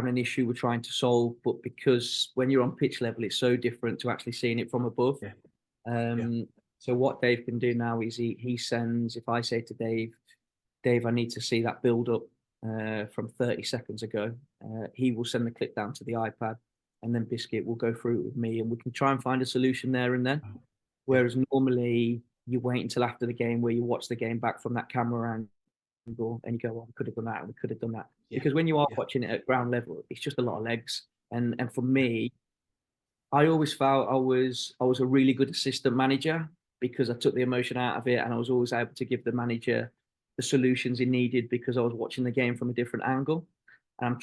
an issue we're trying to solve, but because when you're on pitch level, it's so different to actually seeing it from above. Yeah. So what Dave can do now is he sends, if I say to Dave, I need to see that build up from 30 seconds ago, he will send the clip down to the iPad, and then Biscuit will go through it with me, and we can try and find a solution there and then. Whereas normally you wait until after the game, where you watch the game back from that camera angle and you go, "Well, we could have done that, and we could have done that." Because when you are watching it at ground level, it's just a lot of legs. And for me, I always felt I was a really good assistant manager because I took the emotion out of it, and I was always able to give the manager the solutions he needed because I was watching the game from a different angle. And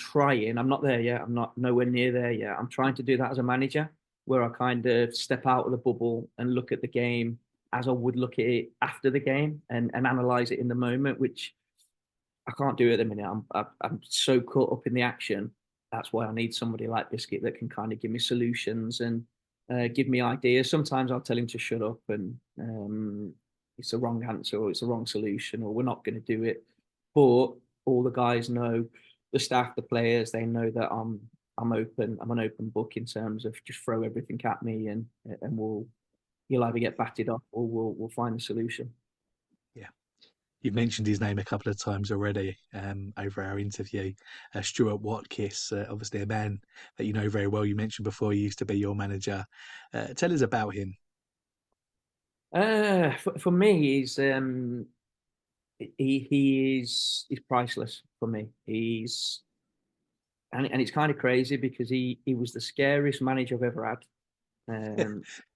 I'm not there yet. I'm not nowhere near there yet. I'm trying to do that as a manager, where I kind of step out of the bubble and look at the game as I would look at it after the game and analyze it in the moment, which I can't do at the minute. I'm so caught up in the action. That's why I need somebody like Biscuit that can kind of give me solutions and give me ideas. Sometimes I'll tell him to shut up and it's the wrong answer, or it's the wrong solution, or we're not going to do it. But all the guys know, the staff, the players, they know that I'm open. I'm an open book in terms of just throw everything at me, and you'll either get batted off or we'll find a solution. Yeah. You've mentioned his name a couple of times already over our interview. Stuart Watson, obviously a man that you know very well. You mentioned before he used to be your manager. Tell us about him. For me, he's priceless for me. And it's kind of crazy because he was the scariest manager I've ever had.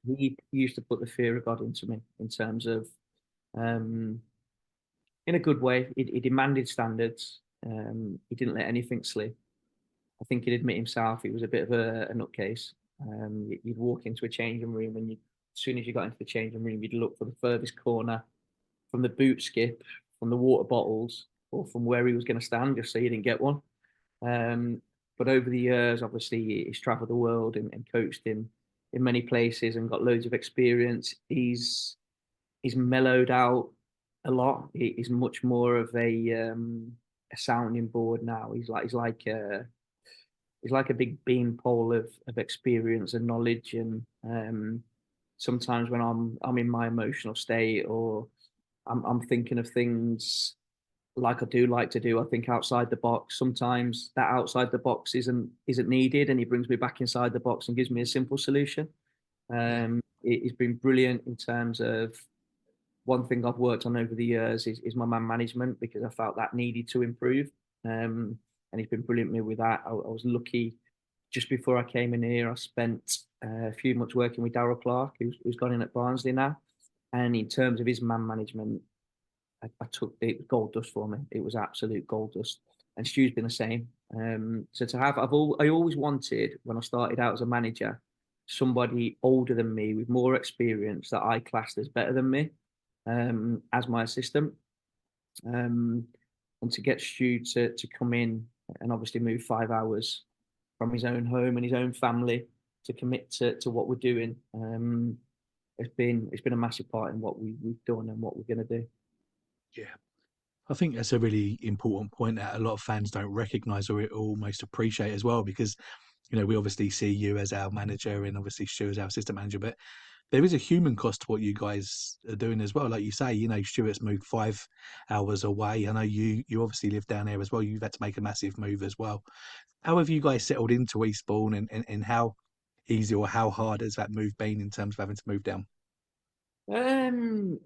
He used to put the fear of God into me in terms of, in a good way. He demanded standards. He didn't let anything slip. I think he'd admit himself he was a bit of a nutcase. You'd walk into a changing room, and as soon as you got into the changing room, you'd look for the furthest corner from the boot skip, from the water bottles, or from where he was going to stand, just so you didn't get one. But over the years, obviously, he's travelled the world and coached in many places and got loads of experience. He's mellowed out a lot. He's much more of a sounding board now. He's like a big beanpole of experience and knowledge. And sometimes when I'm in my emotional state, or I'm thinking of things like I do like to do, I think outside the box. Sometimes that outside the box isn't needed, and he brings me back inside the box and gives me a simple solution. He's been brilliant in terms of, one thing I've worked on over the years is my man management, because I felt that needed to improve. And he's been brilliant with that. I was lucky. Just before I came in here, I spent a few months working with Clough, who's gone in at Barnsley now. And in terms of his man management, I took it was gold dust for me. It was absolute gold dust. And Stu's been the same. So to have, I always wanted, when I started out as a manager, somebody older than me with more experience that I classed as better than me, as my assistant. And to get Stu to come in and obviously move 5 hours from his own home and his own family to commit to what we're doing, it's been a massive part in what we've done and what we're going to do. Yeah. I think that's a really important point that a lot of fans don't recognise or almost appreciate as well, because, you know, we obviously see you as our manager and obviously Stu as our assistant manager, but there is a human cost to what you guys are doing as well. Like you say, you know, Stuart's moved 5 hours away. I know you obviously live down there as well. You've had to make a massive move as well. How have you guys settled into Eastbourne, and how easy or how hard has that move been in terms of having to move down? Um,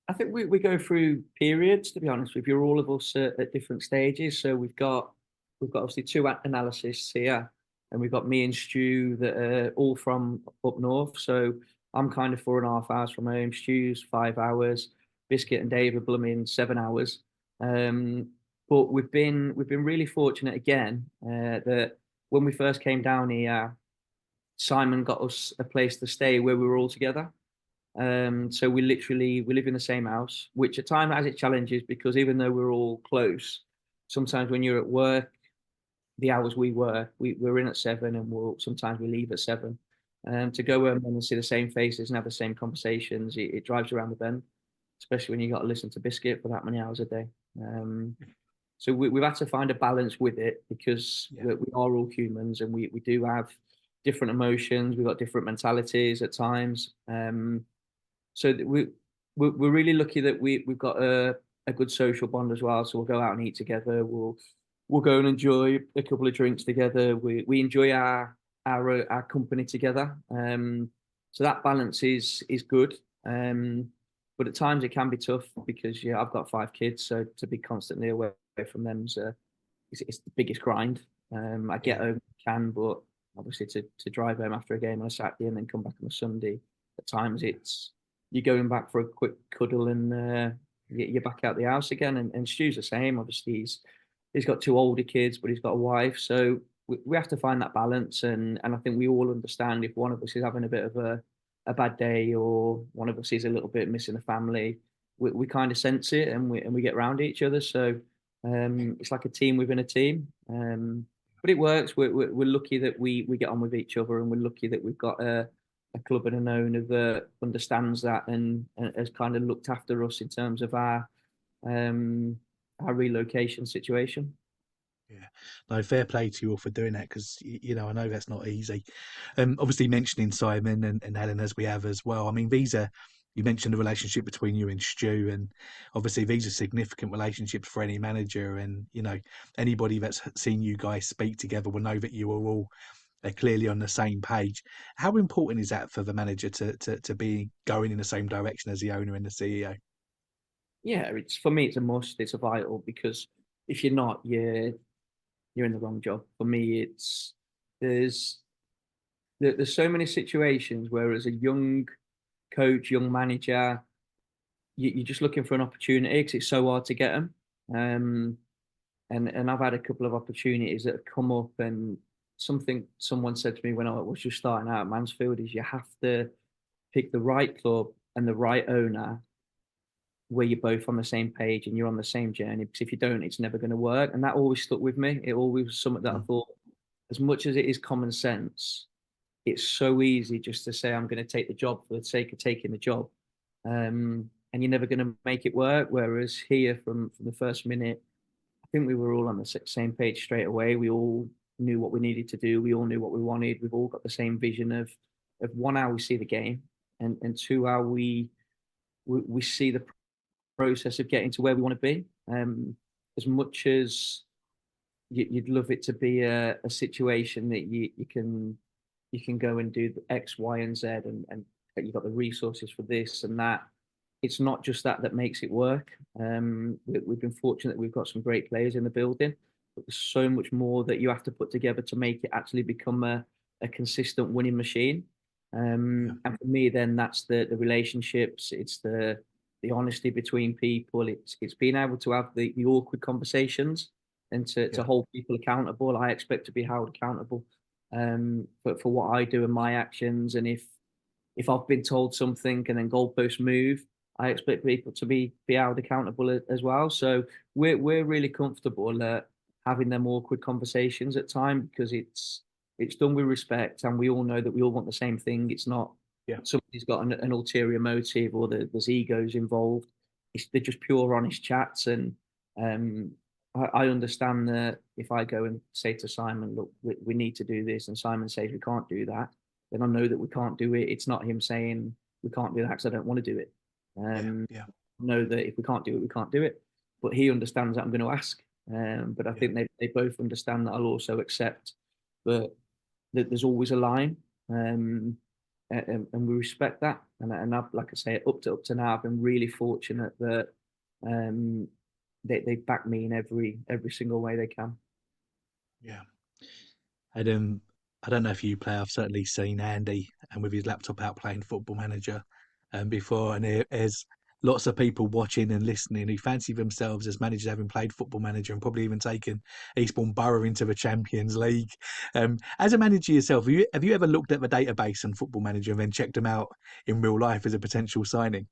I think we go through periods, to be honest with you, all of us at different stages. So we've got obviously two analysts here, and we've got me and Stu that are all from up north. So I'm kind of 4.5 hours from home. Stu's 5 hours. Biscuit and Dave are blooming 7 hours. But we've been really fortunate again, that when we first came down here, Simon got us a place to stay where we were all together. So we live in the same house, which at times has its challenges, because even though we're all close, sometimes when you're at work, the hours we're in at 7, and sometimes we leave at 7. To go home and see the same faces and have the same conversations, it drives you around the bend, especially when you got to listen to Biscuit for that many hours a day. So we've had to find a balance with it, because we are all humans, and we do have different emotions. We've got different mentalities at times. So we're really lucky that we've got a good social bond as well. So we'll go out and eat together. We'll go and enjoy a couple of drinks together. We enjoy our company together. So that balance is good. But at times it can be tough, because I've got 5 kids, so to be constantly away from them is it's the biggest grind. I get home can, but obviously to drive home after a game on a Saturday and then come back on a Sunday, at times it's you're going back for a quick cuddle and you're back out the house again. And Stu's the same. Obviously he's got 2 older kids, but he's got a wife, so we have to find that balance. And I think we all understand if one of us is having a bit of a bad day, or one of us is a little bit missing a family, we kind of sense it, and we get around each other. So it's like a team within a team. But it works. We're lucky that we get on with each other, and we're lucky that we've got a club and an owner that understands that, and has kind of looked after us in terms of our relocation situation. Yeah, no, fair play to you all for doing that, because you know, I know that's not easy. Obviously mentioning Simon and Helen as we have as well. I mean, you mentioned the relationship between you and Stu, and obviously these are significant relationships for any manager. And you know, anybody that's seen you guys speak together will know that you are all clearly on the same page. How important is that for the manager to be going in the same direction as the owner and the CEO? Yeah, it's for me, it's a must. It's a vital, because if you're not, you're in the wrong job. For me, there's so many situations where, as a young coach, young manager, you're just looking for an opportunity, because it's so hard to get them. And I've had a couple of opportunities that have come up, and someone said to me when I was just starting out at Mansfield is, you have to pick the right club and the right owner where you're both on the same page and you're on the same journey, because if you don't, it's never going to work. And that always stuck with me. It always was something that I thought, as much as it is common sense, it's so easy just to say, I'm going to take the job for the sake of taking the job. And you're never going to make it work. Whereas here, from the first minute, I think we were all on the same page straight away. We all knew what we needed to do. We all knew what we wanted. We've all got the same vision of one, how we see the game, and two, how we see the process of getting to where we want to be. As much as you'd love it to be a situation that you can you can go and do the X, Y, and Z, and you've got the resources for this and that. It's not just that makes it work. We've been fortunate that we've got some great players in the building, but there's so much more that you have to put together to make it actually become a consistent winning machine. And for me, then that's the relationships. It's the honesty between people. It's being able to have the awkward conversations and to hold people accountable. I expect to be held accountable for what I do and my actions. And if I've been told something and then goalposts move, I expect people to be held accountable as well. So we're really comfortable having them awkward conversations at time, because it's done with respect, and we all know that we all want the same thing. It's not somebody's got an ulterior motive, or there's egos involved. They're just pure honest chats. And I understand that if I go and say to Simon, look, we need to do this, and Simon says we can't do that, then I know that we can't do it. It's not him saying we can't do that because I don't want to do it. I know that if we can't do it, we can't do it. But he understands that I'm going to ask. But I think they both understand that I'll also accept that there's always a line, and we respect that. And I've, like I say, up to now, I've been really fortunate that they back me in every single way they can. Yeah. And I don't know if you play. I've certainly seen Andy and with his laptop out playing Football Manager before, and there's lots of people watching and listening who fancy themselves as managers, having played Football Manager and probably even taken Eastbourne Borough into the Champions League. As a manager yourself, have you ever looked at the database on Football Manager and then checked them out in real life as a potential signing?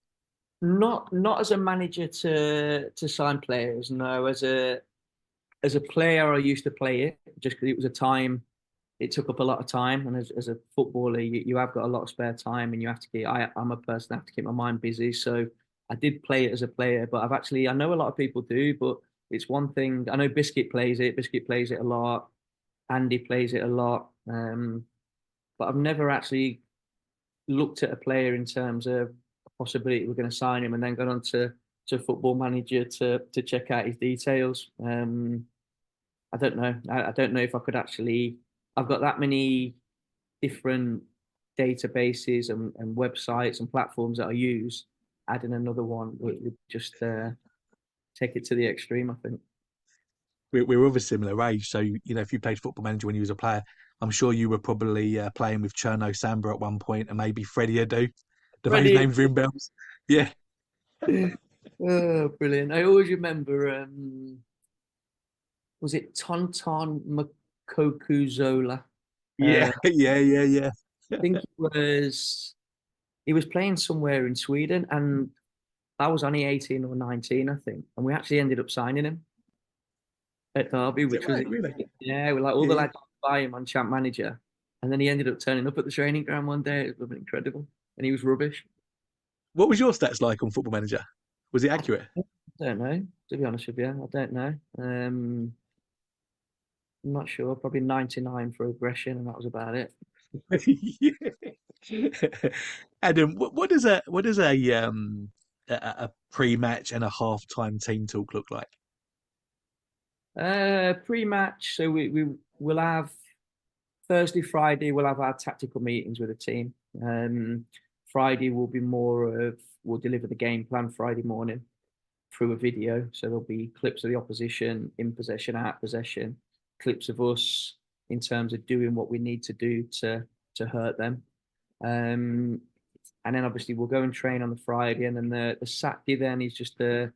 Not as a manager to sign players. No, as a player, I used to play it just because it was a time. It took up a lot of time, and as a footballer, you have got a lot of spare time, and you have to keep. I'm a person that have to keep my mind busy, so I did play it as a player. But I know a lot of people do, but it's one thing. I know Biscuit plays it. Biscuit plays it a lot. Andy plays it a lot. But I've never actually looked at a player in terms of a possibility we're going to sign him, and then gone on to Football Manager to check out his details. I don't know. I don't know if I could actually. I've got that many different databases and websites and platforms that I use. Adding another one would just take it to the extreme, I think. We're of a similar age, so if you played Football Manager when you was a player, I'm sure you were probably playing with Cherno Samba at one point, and maybe Freddie Adu. Do those Ready? names ring bells? Yeah. Oh, brilliant! I always remember. Was it Tonton Makokuzola? Yeah, yeah. I think he was playing somewhere in Sweden, and I was only 18 or 19, I think, and we actually ended up signing him at Derby, Is it which was right, really? we're like all the Yeah. lads buy him on Champ Manager, and then he ended up turning up at the training ground one day. It was incredible, and he was rubbish. What was your stats like on Football Manager? Was it accurate? I don't know, to be honest with you. I don't know. I'm not sure. Probably 99 for aggression, and that was about it. Adam, what does a pre-match and a half-time team talk look like? Pre-match, so we will have Thursday, Friday. We'll have our tactical meetings with the team. Friday will be more of we'll deliver the game plan Friday morning through a video. So there'll be clips of the opposition in possession, out possession, clips of us in terms of doing what we need to do to hurt them. And then obviously we'll go and train on the Friday, and then the Saturday then is just the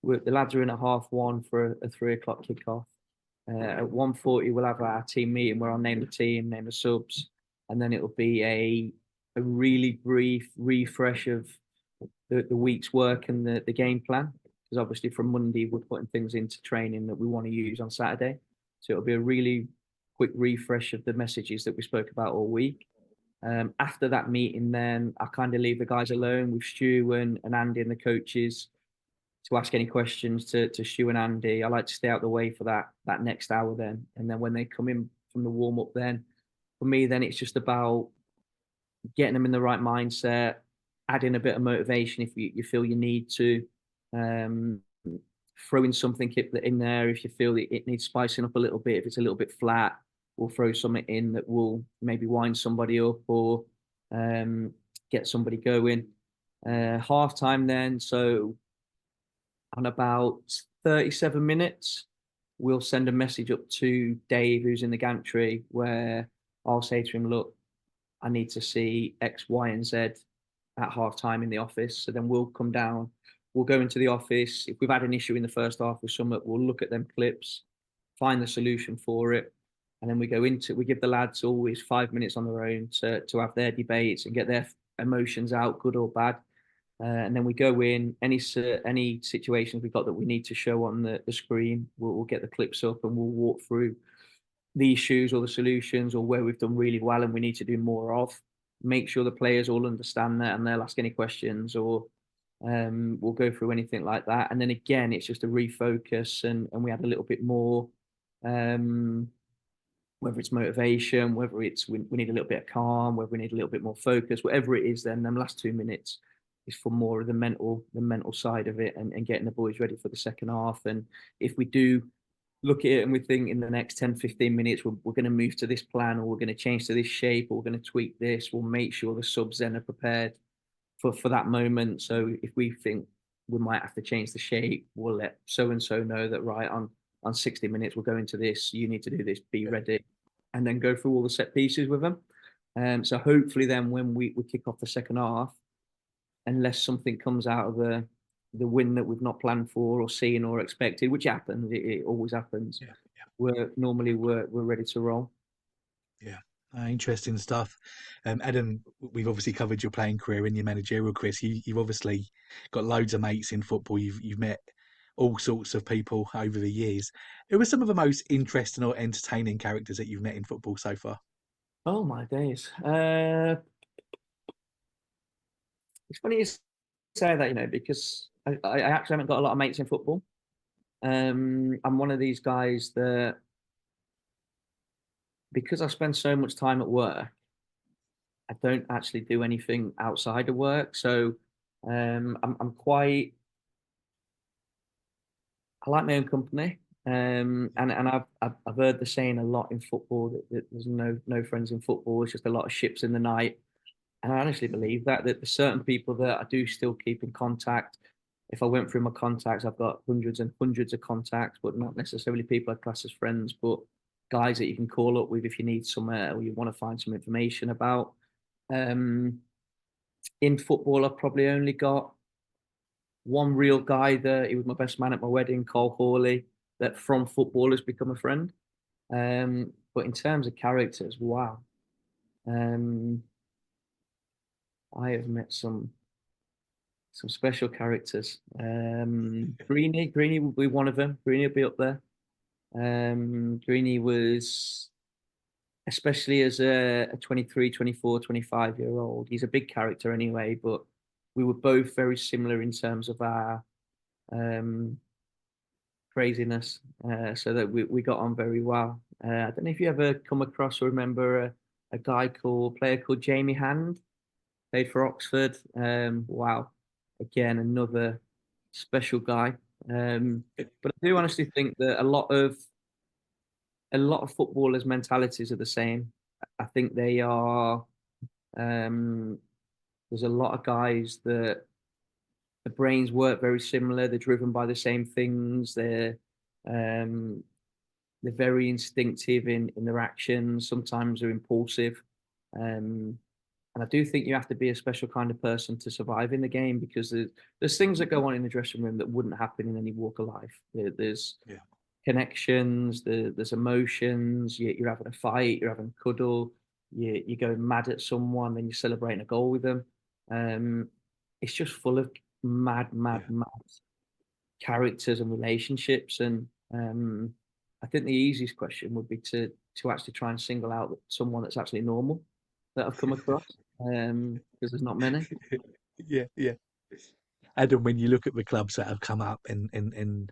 lads are in at 1:30 for a 3 o'clock kickoff. At 1:40 we'll have our team meeting where I'll name the team, name the subs, and then it'll be a really brief refresh of the week's work and the game plan. Because obviously from Monday we're putting things into training that we want to use on Saturday. So it'll be a really quick refresh of the messages that we spoke about all week. After that meeting, then I kind of leave the guys alone with Stu and Andy and the coaches to ask any questions to Stu and Andy. I like to stay out the way for that next hour then. And then when they come in from the warm-up then, for me, then it's just about getting them in the right mindset, adding a bit of motivation if you feel you need to, throwing something in there if you feel it needs spicing up a little bit, if it's a little bit flat, we'll throw something in that will maybe wind somebody up or get somebody going. Half time then, so on about 37 minutes, we'll send a message up to Dave, who's in the gantry, where I'll say to him, look, I need to see X, Y, and Z at half time in the office. So then we'll come down, we'll go into the office. If we've had an issue in the first half with something, we'll look at them clips, find the solution for it. And then we give the lads always 5 minutes on their own to have their debates and get their emotions out, good or bad. And then we go in, any situations we've got that we need to show on the screen, we'll get the clips up and we'll walk through the issues or the solutions or where we've done really well and we need to do more of. Make sure the players all understand that and they'll ask any questions or we'll go through anything like that. And then again, it's just a refocus and we add a little bit more, whether it's motivation, whether it's we need a little bit of calm, whether we need a little bit more focus, whatever it is, then them last 2 minutes is for more of the mental side of it and getting the boys ready for the second half. And if we do look at it and we think in the next 10, 15 minutes, we're going to move to this plan or we're going to change to this shape or we're going to tweak this, we'll make sure the subs then are prepared for that moment. So if we think we might have to change the shape, we'll let so-and-so know that, right, on 60 minutes, we're going to this, you need to do this, be ready, and then go through all the set pieces with them. So hopefully then when we kick off the second half, unless something comes out of the win that we've not planned for or seen or expected, which happens, it always happens. Yeah, yeah. We're ready to roll. Yeah, interesting stuff. Adam, we've obviously covered your playing career and your managerial career. So you've obviously got loads of mates in football. You've met all sorts of people over the years. Who are some of the most interesting or entertaining characters that you've met in football so far? Oh my days. It's funny you say that, because I actually haven't got a lot of mates in football. I'm one of these guys that, because I spend so much time at work, I don't actually do anything outside of work. So I'm quite. I like my own company, and I've heard the saying a lot in football that there's no friends in football. It's just a lot of ships in the night. And I honestly believe that there's certain people that I do still keep in contact. If I went through my contacts, I've got hundreds and hundreds of contacts, but not necessarily people I class as friends, but guys that you can call up with if you need somewhere or you want to find some information about. In football, I've probably only got one real guy that he was my best man at my wedding, Cole Hawley, that from football has become a friend. But in terms of characters, wow. I have met some special characters. Greeny will be one of them. Greeny will be up there. Greeny was, especially as a 23, 24, 25-year-old, he's a big character anyway, but we were both very similar in terms of our craziness, so that we got on very well. I don't know if you ever come across or remember a player called Jamie Hand, played for Oxford. Wow, again another special guy. But I do honestly think that a lot of footballers' mentalities are the same. I think they are. There's a lot of guys that the brains work very similar. They're driven by the same things. They're very instinctive in their actions. Sometimes they're impulsive. And I do think you have to be a special kind of person to survive in the game, because there's things that go on in the dressing room that wouldn't happen in any walk of life. There's connections, there's emotions. You're having a fight, you're having a cuddle, you're going mad at someone, and you're celebrating a goal with them. It's just full of mad characters and relationships. And I think the easiest question would be to actually try and single out someone that's actually normal that I've come across, because there's not many. Yeah. Adam, when you look at the clubs that have come up and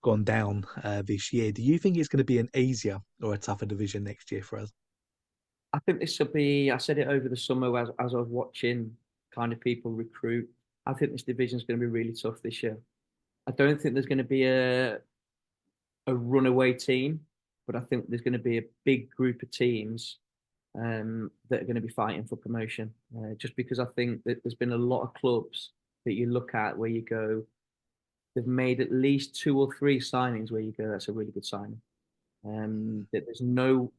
gone down this year, do you think it's going to be an easier or a tougher division next year for us? I think this will be. I said it over the summer as I was watching kind of people recruit. I think this division is going to be really tough this year. I don't think there's going to be a runaway team. but I think there's going to be a big group of teams that are going to be fighting for promotion. Just because I think that there's been a lot of clubs that you look at where you go, they've made at least 2 or 3 signings where you go, that's a really good signing. That there's no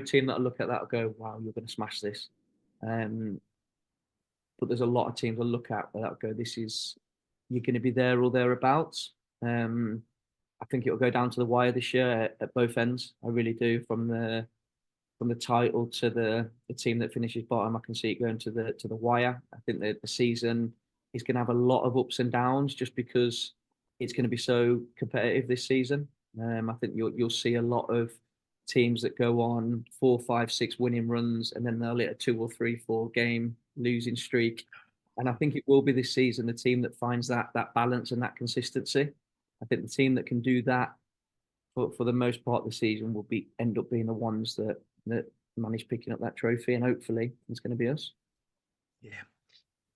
team that I look at that will go, wow, you're going to smash this. But there's a lot of teams I look at that go, you're going to be there or thereabouts. I think it'll go down to the wire this year at both ends. I really do. From the title to the team that finishes bottom, I can see it going to the wire. I think that the season is going to have a lot of ups and downs just because it's going to be so competitive this season. I think you'll see a lot of teams that go on 4, 5, 6 winning runs, and then they'll hit a 2 or 3, 4 game losing streak. And I think it will be this season the team that finds that balance and that consistency. I think the team that can do that for the most part of the season will end up being the ones that manage picking up that trophy, and hopefully it's going to be us. Yeah.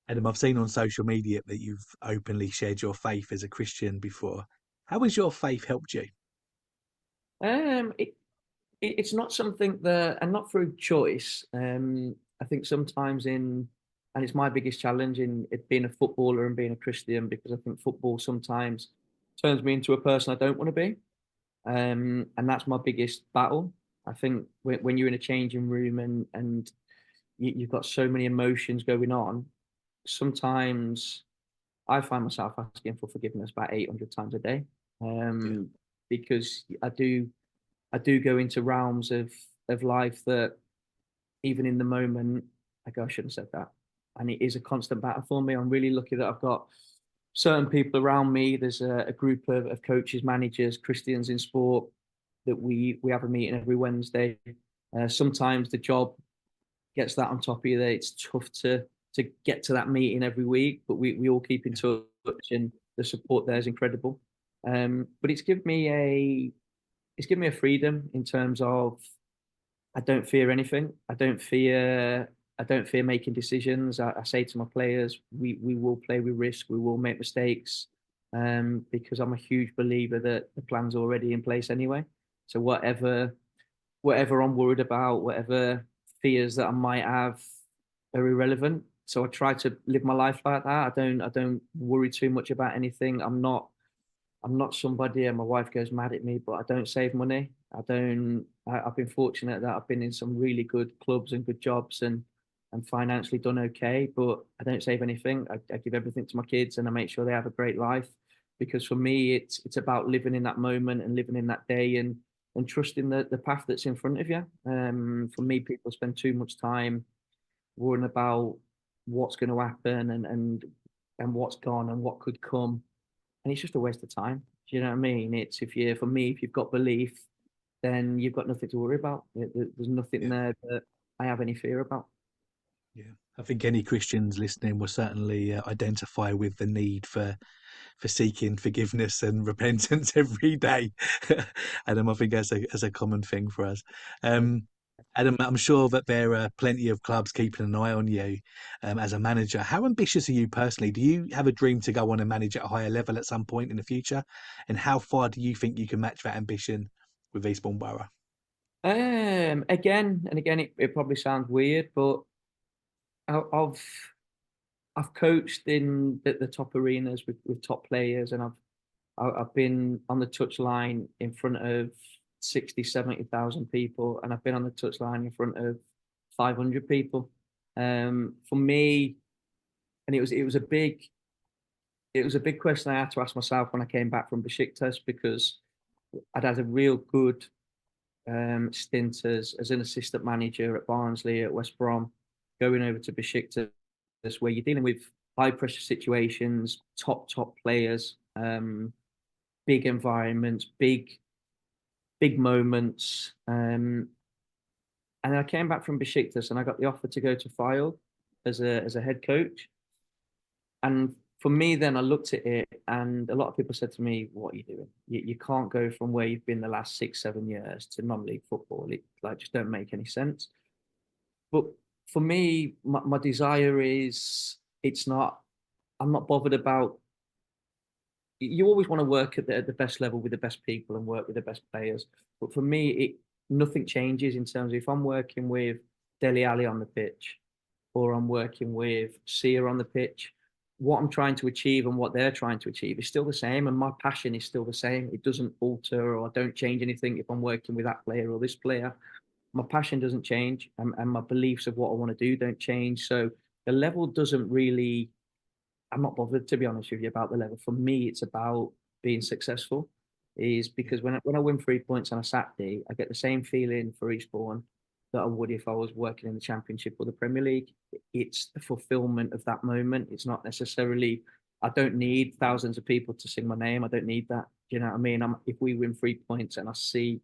Adam, I've seen on social media that you've openly shared your faith as a Christian before. How has your faith helped you? It's not something that, and not through choice. I think sometimes and it's my biggest challenge in it being a footballer and being a Christian, because I think football sometimes turns me into a person I don't want to be. And that's my biggest battle. I think when you're in a changing room and you've got so many emotions going on, sometimes I find myself asking for forgiveness about 800 times a day, because I do go into realms of life that even in the moment I go, I shouldn't have said that, and it is a constant battle for me. I'm really lucky that I've got certain people around me. There's a group of coaches, managers, Christians in sport that we have a meeting every Wednesday. Sometimes the job gets that on top of you that it's tough to get to that meeting every week, but we all keep in touch, and the support there is incredible. But it's given me a freedom in terms of I don't fear anything. I don't fear making decisions. I say to my players, we will play with risk. We will make mistakes, because I'm a huge believer that the plan's already in place anyway. So whatever I'm worried about, whatever fears that I might have are irrelevant. So I try to live my life like that. I don't worry too much about anything. I'm not somebody, and my wife goes mad at me, but I don't save money. I've been fortunate that I've been in some really good clubs and good jobs and financially done okay, but I don't save anything. I give everything to my kids, and I make sure they have a great life, because for me, it's about living in that moment and living in that day and trusting the path that's in front of you. For me, people spend too much time worrying about what's going to happen and what's gone and what could come, and it's just a waste of time. Do you know what I mean? It's if you've got belief, then you've got nothing to worry about. There's nothing there that I have any fear about. Yeah, I think any Christians listening will certainly identify with the need for seeking forgiveness and repentance every day. Adam, I think that's a common thing for us. Adam, I'm sure that there are plenty of clubs keeping an eye on you as a manager. How ambitious are you personally? Do you have a dream to go on and manage at a higher level at some point in the future? And how far do you think you can match that ambition with Eastbourne Borough? Again and again, it probably sounds weird, but I've coached in the top arenas with top players, and I've been on the touchline in front of 60, 70,000 people, and I've been on the touchline in front of 500 people. For me, and it was a big question I had to ask myself when I came back from Biscuits, because I'd had a real good stint as an assistant manager at Barnsley, at West Brom, going over to Biscuits, where you're dealing with high pressure situations, top players, big environments, big moments. And I came back from Besiktas and I got the offer to go to Fylde as a head coach. And for me, then I looked at it, and a lot of people said to me, "What are you doing? You can't go from where you've been the last 6-7 years to non-league football. It just don't make any sense." But for me, my desire is I'm not bothered about you always want to work at the best level with the best people and work with the best players. But for me, nothing changes in terms of if I'm working with Dele Alli on the pitch or I'm working with Sia on the pitch, what I'm trying to achieve and what they're trying to achieve is still the same. And my passion is still the same. It doesn't alter, or I don't change anything if I'm working with that player or this player. My passion doesn't change, and my beliefs of what I want to do don't change. So the level doesn't really, I'm not bothered, to be honest with you, about the level. For me, it's about being successful. Is because when I win 3 points on a Saturday, I get the same feeling for Eastbourne that I would if I was working in the Championship or the Premier League. It's the fulfillment of that moment. It's not necessarily, I don't need thousands of people to sing my name. I don't need that. Do you know what I mean? If we win 3 points and I see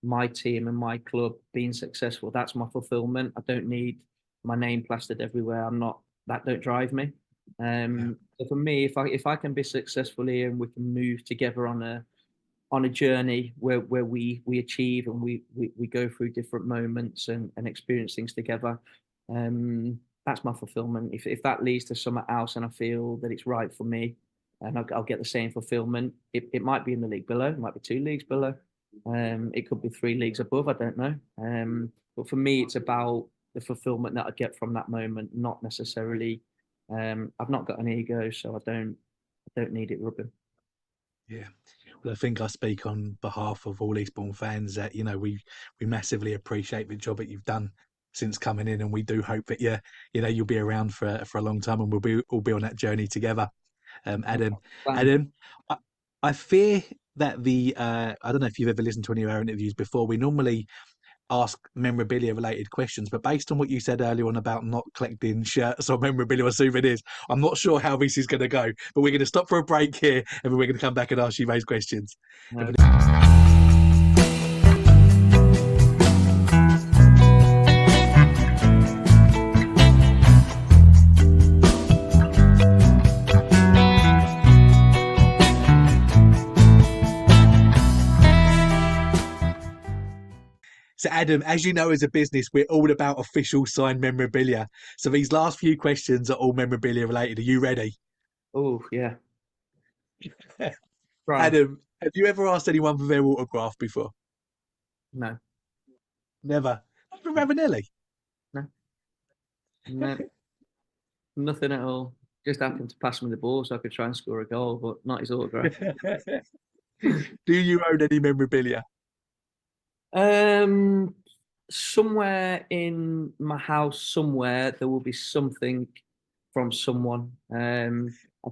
my team and my club being successful, that's my fulfillment. I don't need my name plastered everywhere. I'm not, that don't drive me. Yeah. So for me, if I can be successful here and we can move together on a journey where we achieve and we go through different moments and experience things together, that's my fulfillment. If that leads to something else and I feel that it's right for me, and I'll get the same fulfillment. It might be in the league below, it might be 2 leagues below, it could be 3 leagues above. I don't know. But for me, it's about the fulfillment that I get from that moment, not necessarily. I've not got an ego, so I don't need it rubbing. Yeah. Well, I think I speak on behalf of all Eastbourne fans that, you know, we massively appreciate the job that you've done since coming in, and we do hope that you'll be around for a long time, and we'll be on that journey together. Adam, Adam, I, I fear that I don't know if you've ever listened to any of our interviews before. We normally ask memorabilia related questions, but based on what you said earlier on about not collecting shirts or memorabilia or souvenirs, I'm not sure how this is going to go. But we're going to stop for a break here, and then we're going to come back and ask you those questions. No. So, Adam, as you know, as a business, we're all about official signed memorabilia. So these last few questions are all memorabilia related. Are you ready? Oh yeah, right. Adam, have you ever asked anyone for their autograph before? No, Never. Not from Ravanelli. no, no, nothing at all. Just happened to pass me the ball so I could try and score a goal, but not his autograph. Do you own any memorabilia? Um, Somewhere in my house, somewhere there will be something from someone. I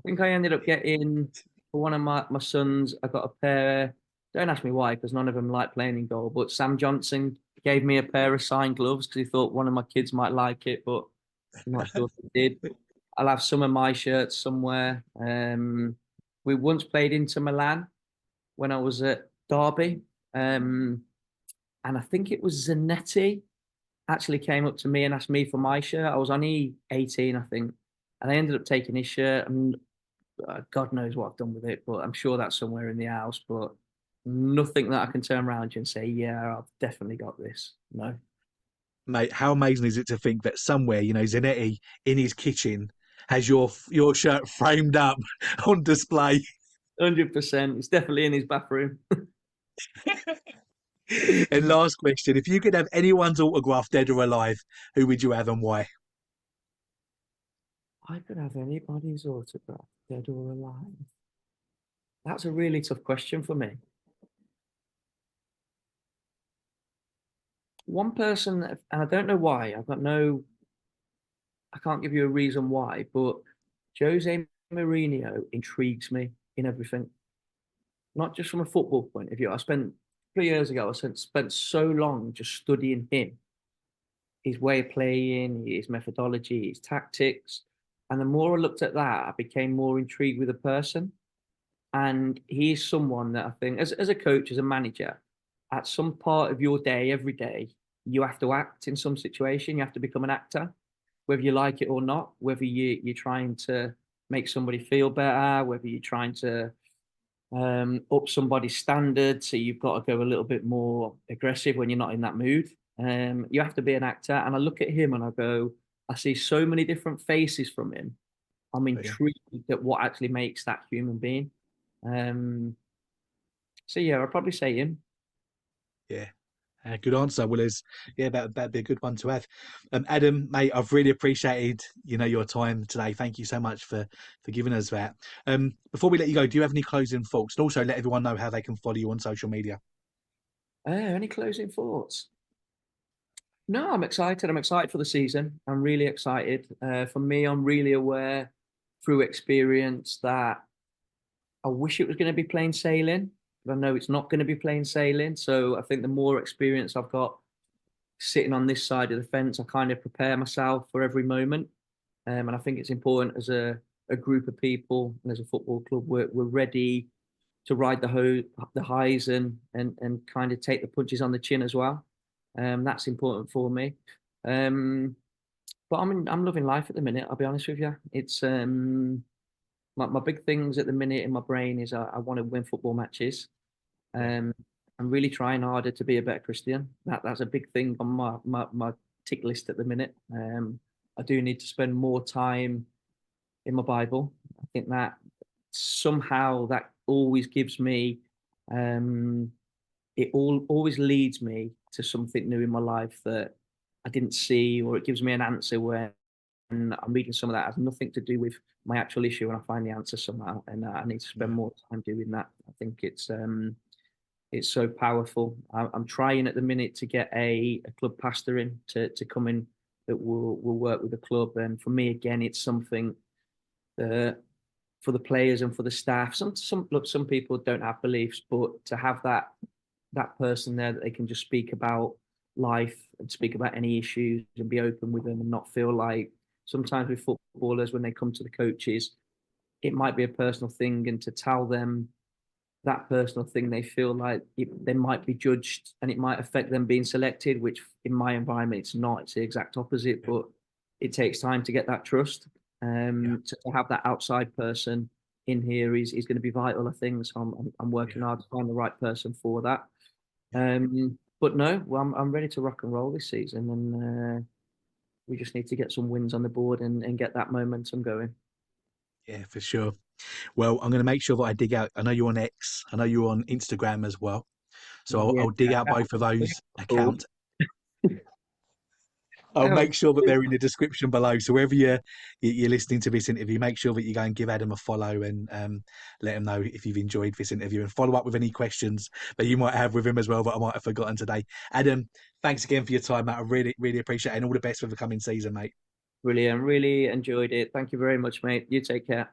think I ended up getting for one of my sons. I got a pair. Don't ask me why, because none of them like playing in goal. But Sam Johnson gave me a pair of signed gloves because he thought one of my kids might like it, but I'm not sure if he did. I'll have some of my shirts somewhere. We once played Inter Milan when I was at Derby. And I think it was Zanetti actually came up to me and asked me for my shirt. I was only 18, I think, and I ended up taking his shirt, and God knows what I've done with it, but I'm sure that's somewhere in the house. But nothing that I can turn around and say, yeah, I've definitely got this. No. Mate, how amazing is it to think that somewhere, Zanetti in his kitchen has your shirt framed up on display? 100%. It's definitely in his bathroom. And last question, if you could have anyone's autograph, dead or alive, who would you have and why? I could have anybody's autograph, dead or alive. That's a really tough question for me. One person, and I don't know why, I can't give you a reason why, but Jose Mourinho intrigues me in everything. Not just from a football point of view. I spent 3 years ago, spent so long just studying him, his way of playing, his methodology, his tactics. And the more I looked at that, I became more intrigued with the person. And he's someone that I think, as a coach, as a manager, at some part of your day, every day, you have to act in some situation. You have to become an actor, whether you like it or not, whether you're trying to make somebody feel better, whether you're trying to up somebody's standard. So you've got to go a little bit more aggressive when you're not in that mood. You have to be an actor. And I look at him and I go, I see so many different faces from him. I'm intrigued at what actually makes that human being. So yeah, I'd probably say him. Yeah. Good answer. Well, that'd be a good one to have. Adam, mate, I've really appreciated your time today. Thank you so much for giving us that. Before we let you go, do you have any closing thoughts? And also let everyone know how they can follow you on social media. Any closing thoughts? No, I'm excited. I'm excited for the season. I'm really excited. For me, I'm really aware through experience that I wish it was going to be plain sailing, but I know it's not going to be plain sailing. So I think the more experience I've got sitting on this side of the fence, I kind of prepare myself for every moment. And I think it's important as a group of people and as a football club, we're ready to ride the highs and kind of take the punches on the chin as well. That's important for me. But I'm loving life at the minute. I'll be honest with you. It's my big things at the minute in my brain is I want to win football matches. Yeah. I'm really trying harder to be a better Christian. That's a big thing on my tick list at the minute. I do need to spend more time in my Bible. I think that somehow that always gives me, it always leads me to something new in my life that I didn't see, or it gives me an answer when I'm reading some of that has nothing to do with my actual issue, and I find the answer somehow, and I need to spend Yeah. more time doing that. I think it's so powerful. I'm trying at the minute to get a club pastor in to come in that will work with the club, and for me again, it's something that for the players and for the staff. Some people don't have beliefs, but to have that person there that they can just speak about life and speak about any issues and be open with them and not feel like sometimes with footballers when they come to the coaches, it might be a personal thing, and to tell them that personal thing, they feel like they might be judged and it might affect them being selected, which in my environment it's not. It's the exact opposite, Yeah. but it takes time to get that trust. Yeah. To have that outside person in here is going to be vital, I think. So I'm working Yeah. hard to find the right person for that. Yeah. But no, well, I'm ready to rock and roll this season, and we just need to get some wins on the board and get that momentum going. Yeah, for sure. Well, I'm going to make sure that I dig out. I know you're on X. I know you're on Instagram as well. So Yeah, I'll dig out both of those cool. accounts. I'll Oh, make sure that they're in the description below. So wherever you're listening to this interview, make sure that you go and give Adam a follow and let him know if you've enjoyed this interview, and follow up with any questions that you might have with him as well that I might have forgotten today. Adam, thanks again for your time, mate. I really, really appreciate it, and all the best for the coming season, mate. brilliant. Really enjoyed it. Thank you very much, mate. You take care.